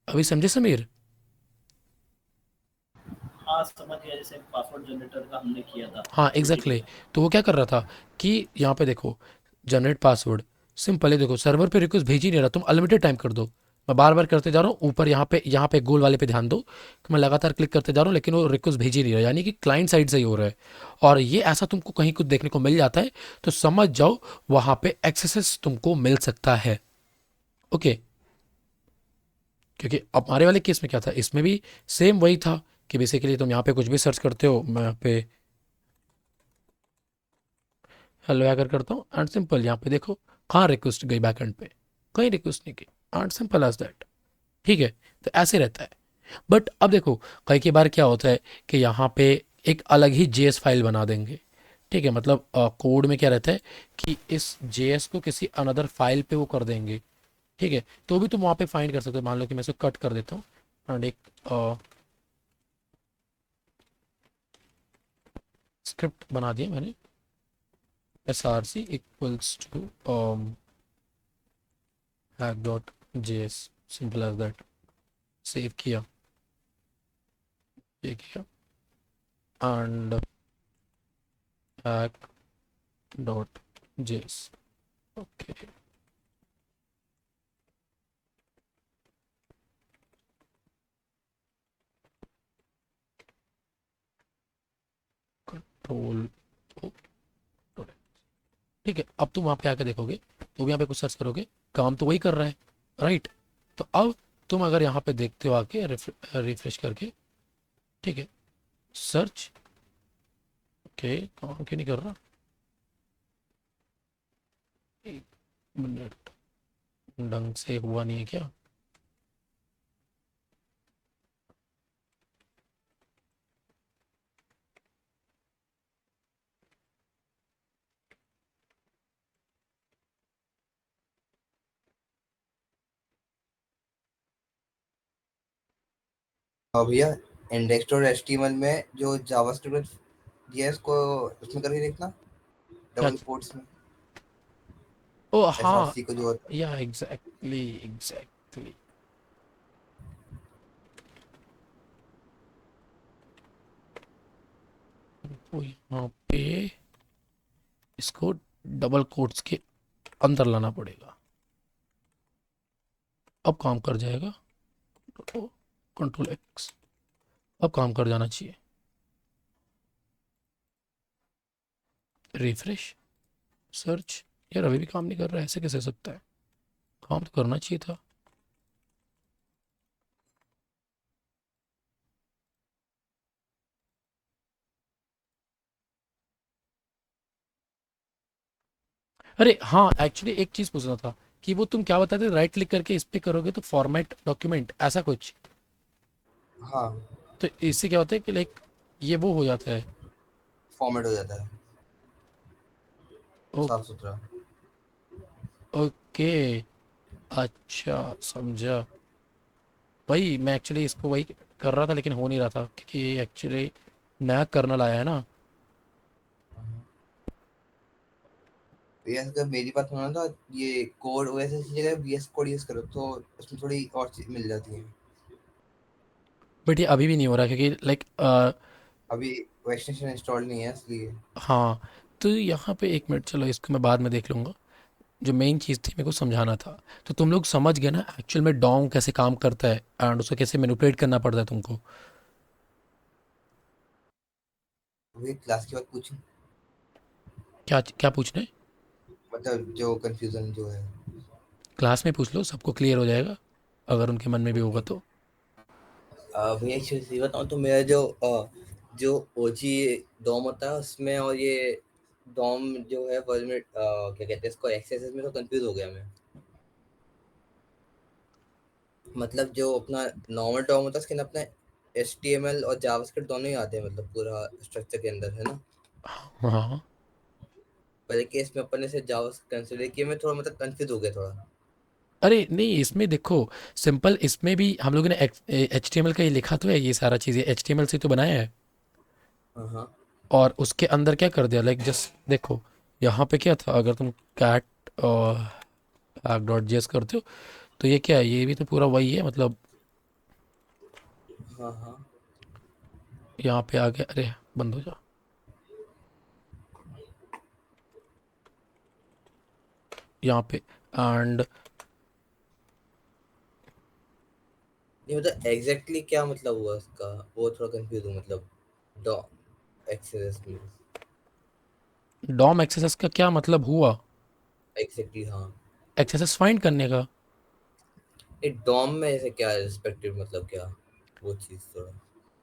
S1: अभी समझे समीर?
S2: हाँ समझ गया, जैसे पासवर्ड जनरेटर का हमने किया था
S1: हाँ एग्जैक्टली
S2: बेसिकली।
S1: exactly। तो वो क्या कर रहा था कि यहाँ पे देखो, जनरेट पासवर्ड, सिंपल है, देखो सर्वर पे रिक्वेस्ट भेज ही नहीं रहा, तुम अनलिमिटेड टाइम कर दो। मैं बार बार करते जा रहा हूँ ऊपर, यहाँ पे गोल वाले पे ध्यान दो कि मैं लगातार क्लिक करते जा रहा हूँ, लेकिन वो रिक्वेस्ट भेज ही नहीं रहा, यानी कि क्लाइंट साइड से ही हो रहा है। और ये ऐसा तुमको कहीं कुछ देखने को मिल जाता है, तो समझ जाओ वहाँ पे एक्सेस तुमको मिल सकता है। ओके, क्योंकि अब हमारे वाले केस में क्या था, इसमें भी सेम वही था कि बेसिकली तुम यहाँ पे कुछ भी सर्च करते हो, मैं यहाँ पे हेलो हैकर करता हूँ एंड सिंपल यहाँ पे देखो कहाँ रिक्वेस्ट गई बैकएंड पे, कहीं रिक्वेस्ट नहीं गई, एंड सिंपल एज दैट। ठीक है, तो ऐसे रहता है। बट अब देखो, कई के बार क्या होता है कि यहाँ पे एक अलग ही जेएस फाइल बना देंगे। ठीक है, मतलब कोड में क्या रहता है कि इस जेएस को किसी अनदर फाइल पे वो कर देंगे। ठीक है, तो भी तुम वहाँ पे फाइंड कर सकते हो। मान लो कि मैं इसको कट कर देता हूँ एंड एक स्क्रिप्ट बना दिया मैंने, src equals to hack.js, simple as that. Save किया, ये किया, एंड hack.js। ओके, कंट्रोल, ठीक है। अब तुम वहाँ पे आके देखोगे, तुम यहाँ पे कुछ सर्च करोगे, काम तो वही कर रहा है, राइट। तो अब तुम अगर यहाँ पे देखते हो आके रिफ्रेश करके, ठीक है, सर्च, ओके, काम क्यों नहीं कर रहा, एक मिनट, ढंग से हुआ नहीं है क्या?
S3: हाँ भैया, इंडेक्स और एचटीएमएल में जो जावास्क्रिप्ट दिया है इसको उसमें करके देखना,
S1: क्या?
S3: डबल कोट्स में,
S1: ओ हाँ,
S3: एसआरसी को जो होता
S1: या एग्जैक्टली एग्जैक्टली। तो यहाँ पे इसको डबल कोट्स के अंदर लाना पड़ेगा, अब काम कर जाएगा। कंट्रोल एक्स, अब काम कर जाना चाहिए। रिफ्रेश, सर्च, यार अभी भी काम नहीं कर रहा है, ऐसे कैसे हो सकता है? काम तो करना चाहिए था। अरे हाँ, एक्चुअली एक चीज़ पूछना था कि वो तुम क्या बताते, राइट क्लिक करके इस पे करोगे तो फॉर्मेट डॉक्यूमेंट ऐसा कुछ,
S3: है। हाँ,
S1: तो इससे क्या होता है कि लाइक ये वो हो जाता है।
S3: फॉर्मेट हो जाता है
S1: ओ,
S3: साफ सुथरा।
S1: ओके, अच्छा, समझा। वही मैं एक्चुअली इसको वही कर रहा था लेकिन हो नहीं रहा था, क्योंकि एक्चुअली नया कर्नल आया है ना।
S3: भैया अगर मेरी बात सुनो ना, तो ये कोड ओएस की जगह वीएस कोड यूज करो तो उसमें थोड़ी और चीज मिल जाती है।
S1: बट ये अभी भी नहीं हो रहा क्योंकि लाइक
S3: अभी वो एक्सटेंशन इंस्टॉल नहीं है इसलिए।
S1: हाँ, तो यहाँ पे एक मिनट, चलो इसको मैं बाद में देख लूँगा। जो मेन चीज़ थी मेरे को समझाना था, तो तुम लोग समझ गए ना एक्चुअल में डोम कैसे काम करता है एंड उसको कैसे मैनिपुलेट करना पड़ता है तुमको।
S3: वही क्लास की बात पूछी,
S1: क्या क्या पूछना है?
S3: मतलब जो कंफ्यूजन जो है।
S1: क्लास में पूछ लो, सबको क्लियर हो जाएगा अगर उनके मन में भी होगा तो।
S3: भैया एक चीज बताऊँ तो मेरा जो ओजी डॉम होता है उसमें, और ये डॉम जो है वर्ल्ड में क्या कहते हैं इसको, एक्सेस में तो कंफ्यूज हो गया मैं। मतलब जो अपना नॉर्मल डॉम होता है उसके अंदर अपना एचटीएमएल और जावास्क्रिप्ट दोनों ही आते हैं, मतलब पूरा स्ट्रक्चर के अंदर है ना।
S1: हाँ हाँ।
S3: पहले केस में अपन ने से जावा कंसिडर किया, मैं थोड़ा मतलब कंफ्यूज हो गया थोड़ा।
S1: अरे नहीं, इसमें देखो, सिंपल, इसमें भी हम लोगों ने एच टी एम एल का ये लिखा तो है, ये सारा चीज़ें एच टी एम एल से तो बनाया है।
S3: हाँ हाँ।
S1: और उसके अंदर क्या कर दिया, लाइक जस्ट देखो, यहाँ पे क्या था, अगर तुम कैट डॉट जेएस करते हो तो ये क्या है, ये भी तो पूरा वही है, मतलब
S3: हाँ हाँ।
S1: यहाँ पे आ गया, अरे बंद हो जा, यहाँ पे एंड
S3: ये मतलब एग्जैक्टली क्या मतलब हुआ उसका, वो थोड़ा कंफ्यूज हूँ मतलब। डॉ एक्सेस में
S1: डॉम एक्सेस का क्या मतलब हुआ?
S3: एग्जैक्टली, हाँ।
S1: एक्सेस फाइंड करने का।
S3: ये डॉम में ऐसे क्या रिस्पेक्टिव मतलब क्या, वो चीज़ थोड़ा।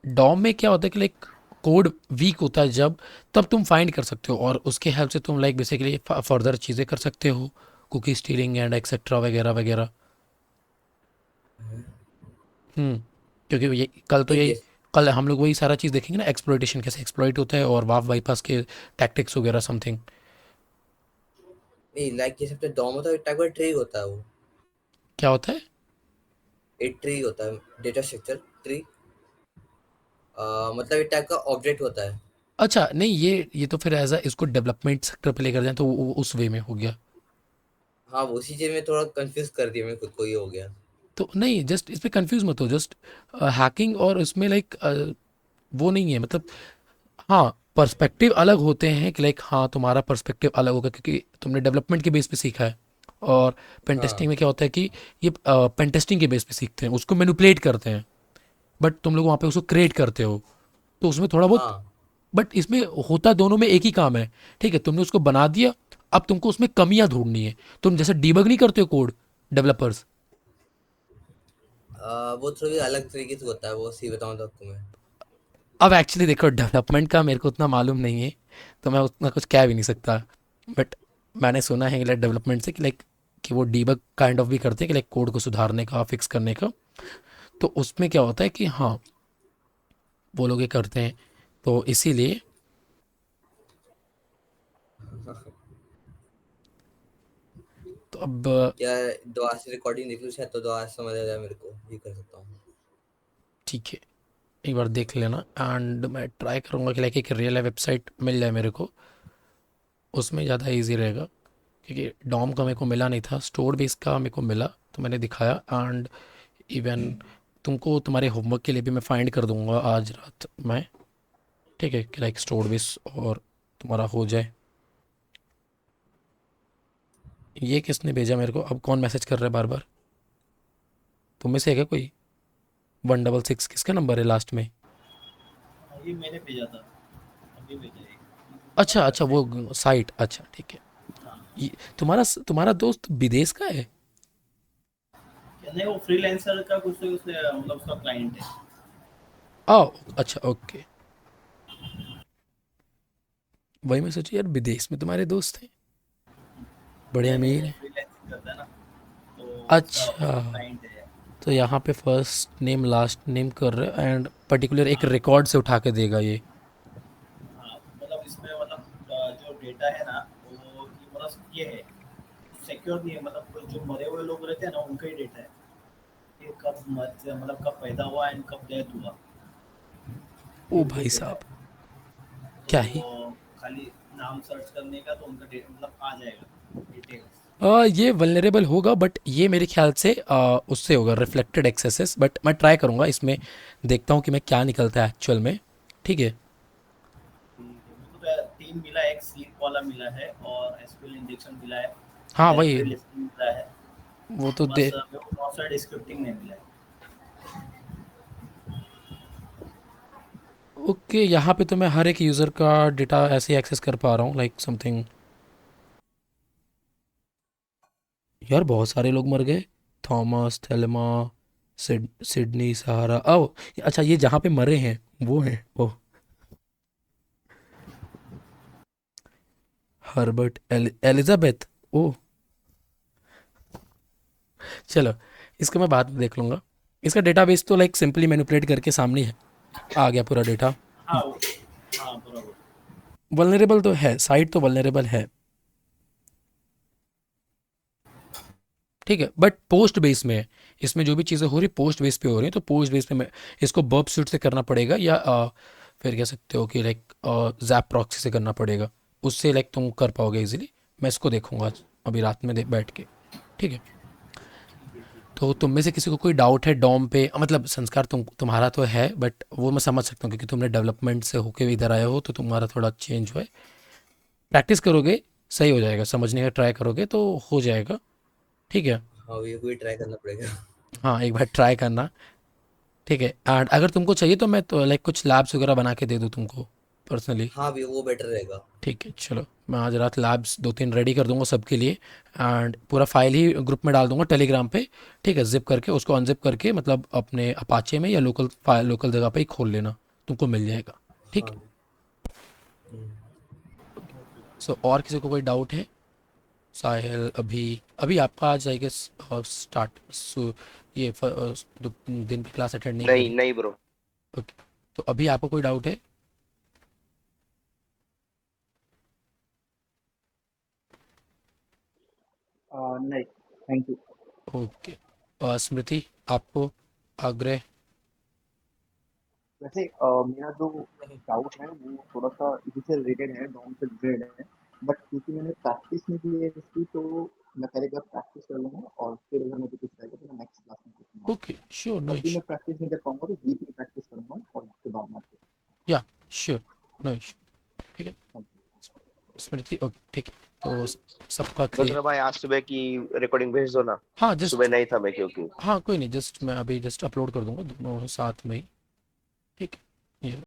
S1: डॉम में क्या होता है कि लाइक कोड वीक होता है जब, तब तुम फाइंड कर सकते हो और उसके हेल्प से तुम लाइक बेसिकली फर्दर चीज़ें कर सकते हो, कुकी स्टीलिंग एंड एक्सेट्रा वगैरह वगैरह। हम्म, क्योंकि ये कल तो
S3: नहीं
S1: यही,
S3: जैसे,
S1: कल हम लोग वही सारा चीज़ देखेंगे ना, एक्सप्लॉइटेशन कैसे एक्सप्लॉइट होता है और वाफ बाईपास के टैक्टिक्स वगैरह समथिंग।
S3: नहीं लाइक जैसे अपने डॉम होता है, एक टाइप का ट्री होता है वो।
S1: क्या होता है?
S3: एक ट्री होता है, डेटा स्ट्रक्चर ट्री। मतलब एक टाइप का ऑब्जेक्ट होता है।
S1: अच्छा नहीं, ये तो फिर एज अ इसको डेवलपमेंट सेक्टर पे लेकर जाए तो वो उस वे में हो गया।
S3: हाँ, वो उसी चीज़ में थोड़ा कंफ्यूज कर दिया, मैं खुद को, ये हो गया।
S1: तो नहीं, जस्ट इस पे कंफ्यूज मत हो, जस्ट हैकिंग और उसमें लाइक वो नहीं है मतलब। हाँ, पर्सपेक्टिव अलग होते हैं कि लाइक हाँ तुम्हारा पर्सपेक्टिव अलग होगा क्योंकि तुमने डेवलपमेंट के बेस पे सीखा है। और पेन टेस्टिंग
S3: हाँ,
S1: में क्या होता है कि ये पेन टेस्टिंग के बेस पे सीखते हैं, उसको मैनिपुलेट करते हैं। बट तुम लोग वहाँ पे उसको क्रिएट करते हो, तो उसमें थोड़ा बहुत।
S3: हाँ,
S1: बट इसमें होता दोनों में एक ही काम है। ठीक है, तुमने उसको बना दिया, अब तुमको उसमें कमियां ढूंढनी है। तुम जैसे डीबग नहीं करते हो कोड, डेवलपर्स।
S3: वो थोड़ी अलग तरीके से होता है, वो सही बताऊँ तो आपको मैं।
S1: अब एक्चुअली देखो, डेवलपमेंट का मेरे को उतना मालूम नहीं है, तो मैं उतना कुछ कह भी नहीं सकता। बट मैंने सुना है लाइक डेवलपमेंट से कि लाइक कि वो डीबग काइंड ऑफ भी करते हैं कि लाइक कोड को सुधारने का, फिक्स करने का। तो उसमें क्या होता है कि हाँ, वो लोग ये करते हैं, तो इसीलिए। तो अब
S3: क्या, दोबारा से रिकॉर्डिंग देख लूँ शायद, तो दोबारा से समझ आ जाए मेरे को, ये कर सकता हूँ।
S1: ठीक है, एक बार देख लेना एंड मैं ट्राई करूँगा कि लाइक एक रियल वेबसाइट मिल जाए मेरे को, उसमें ज़्यादा इजी रहेगा। क्योंकि डॉम का मेरे को मिला नहीं था, स्टोर बेस का मेरे को मिला, तो मैंने दिखाया। एंड इवन तुमको तुम्हारे होमवर्क के लिए भी मैं फाइंड कर दूंगा आज रात में। ठीक है, कि लाइक स्टोर बेस और तुम्हारा हो जाए। ये किसने भेजा मेरे को, अब कौन मैसेज कर रहा है बार बार? तुम में से है क्या कोई? 166 किसका नंबर है लास्ट में?
S2: ये मैंने भेजा था, अभी भेजा है,
S1: अच्छा
S2: हमारा
S1: अच्छा,
S2: वेबसाइट।
S1: वो साइट, अच्छा ठीक है।
S2: हाँ,
S1: ये तुम्हारा तुम्हारा दोस्त विदेश का है?
S2: क्या नहीं, वो फ्रीलांसर का कुछ तो उसने मतलब उसका क्लाइंट है।
S1: ओ अच्छा, ओके। वही मैं सोची यार, विदेश में तुम्हारे दोस्त हैं, बड़े
S2: नहीं नहीं,
S1: अमीर
S2: वो
S1: हैं।
S2: फ्रीलांसिंग करता है ना, तो उसका
S1: अच्छा,
S2: उसका क्लाइंट है।
S1: तो यहाँ पे फर्स्ट नेम लास्ट नेम कर रहे एंड पर्टिकुलर एक रिकॉर्ड से उठा के देगा ये।
S2: हाँ, मतलब इसमें मतलब जो डेटा है ना, वो कि मतलब ये है, सिक्योर नहीं है, मतलब जो मरे हुए लोग रहते हैं ना, उनका ही डेटा है। ये कब मतलब कब पैदा हुआ एंड कब डेथ हुआ,
S1: ओ
S2: ये
S1: भाई
S2: डेटा
S1: साहब,
S2: है।
S1: क्या ही।
S2: तो खाली नाम सर्च करने का तो उनका मतलब आ जाएगा डिटेल्स।
S1: ये वल्नरेबल होगा, बट ये मेरे ख्याल से उससे होगा रिफ्लेक्टेड एक्सेसेस, बट मैं ट्राई करूँगा इसमें, देखता हूँ कि मैं क्या निकलता है एक्चुअल में। ठीक है।
S2: मेरे को तो 3 मिला है, एक स्लीप वाला मिला है और एसक्यूएल इंजेक्शन मिला है,
S1: हाँ वही,
S2: डायरेक्टरी लिस्टिंग मिला है।
S1: वो तो
S2: बस
S1: दे।
S2: मेरे को क्रॉस साइट स्क्रिप्टिंग नहीं मिला है।
S1: ओके, यहाँ पे तो मैं हर एक यूज़र का डेटा ऐसे एक्सेस कर पा रहा हूँ लाइक समथिंग। यार बहुत सारे लोग मर गए। थॉमस, थेल्मा, सिडनी, सहारा। ओ अच्छा, ये जहाँ पे मरे हैं वो हैं वो। Herbert, Elizabeth. ओ चलो, इसको मैं बाद में देख लूँगा। इसका डेटाबेस तो लाइक सिंपली मैनिपुलेट करके सामने है, आ गया पूरा डेटा।
S2: हाँ हाँ, बराबर।
S1: वल्नरेबल तो है, साइट तो वल्नरेबल है। ठीक है, बट पोस्ट बेस में है। इसमें जो भी चीज़ें हो रही पोस्ट बेस पे हो रही हैं, तो पोस्ट बेस पे मैं इसको बर्ब सूट से करना पड़ेगा, या फिर कह सकते हो कि लाइक जैप प्रॉक्सी से करना पड़ेगा। उससे लाइक तुम कर पाओगे इजीली। मैं इसको देखूंगा आज अभी रात में बैठ के। ठीक है। तो तुम में से किसी को कोई डाउट है डॉम पे, मतलब संस्कार तुम्हारा तो है, बट वो मैं समझ सकता हूँ क्योंकि तुमने डेवलपमेंट से होके भी इधर आए हो, तो तुम्हारा थोड़ा चेंज हुआ है। प्रैक्टिस करोगे सही हो जाएगा, समझने का ट्राई करोगे तो हो जाएगा। ठीक है।
S3: हाँ, ये कोई ट्राई करना पड़ेगा।
S1: हाँ, एक बार ट्राई करना। ठीक है, एंड अगर तुमको चाहिए तो मैं तो लाइक कुछ लैब्स वगैरह बना के दे दूँ तुमको पर्सनली।
S3: हाँ, भी वो बेटर रहेगा।
S1: ठीक है, चलो मैं आज रात लैब्स 2-3 रेडी कर दूंगा सबके लिए। एंड पूरा फाइल ही ग्रुप में डाल दूंगा टेलीग्राम पे। ठीक है, जिप करके उसको अनजिप करके मतलब अपने अपाचे में या लोकल फाइल, लोकल जगह पे ही खोल लेना, तुमको मिल जाएगा। ठीक
S3: हाँ।
S1: है। सो और किसी को कोई डाउट है? साहिल, अभी अभी आपका आज आई गेस स्टार्ट ये दिन की क्लास अटेंड नहीं
S5: नहीं
S1: करी।
S5: नहीं ब्रो।
S1: ओके, तो अभी आपको कोई डाउट है?
S2: नहीं, थैंक यू।
S1: ओके, स्मृति, आपको आग्रह?
S5: वैसे मेरा जो डाउट है वो थोड़ा सा इसी से रिलेटेड है, डॉम से रिलेटेड है, बट क्योंकि मैंने प्रैक्टिस नहीं की है इसकी, तो मैं पहले एक बार प्रैक्टिस कर लूंगा और फिर अगर मुझे कुछ रहेगा तो मैं नेक्स्ट क्लास में पूछूंगा।
S1: ओके, श्योर, नो
S5: अभी
S1: इशू।
S5: मैं प्रैक्टिस नहीं कर पाऊंगा तो वीकली प्रैक्टिस करूंगा और उसके बाद मैं आपको
S1: या श्योर, नो इशू। ठीक है
S5: बताऊंगा।
S1: स्मृति, ओके ठीक है, तो सबका
S6: रुद्र
S1: क्लियर।
S6: भाई आज सुबह की रिकॉर्डिंग भेज दो ना।
S1: हाँ
S6: सुबह
S1: जस्ट,
S6: नहीं था मैं क्योंकि
S1: हाँ कोई नहीं, जस्ट मैं अभी जस्ट अपलोड कर दूंगा दोनों साथ में ही। ठीक है, ये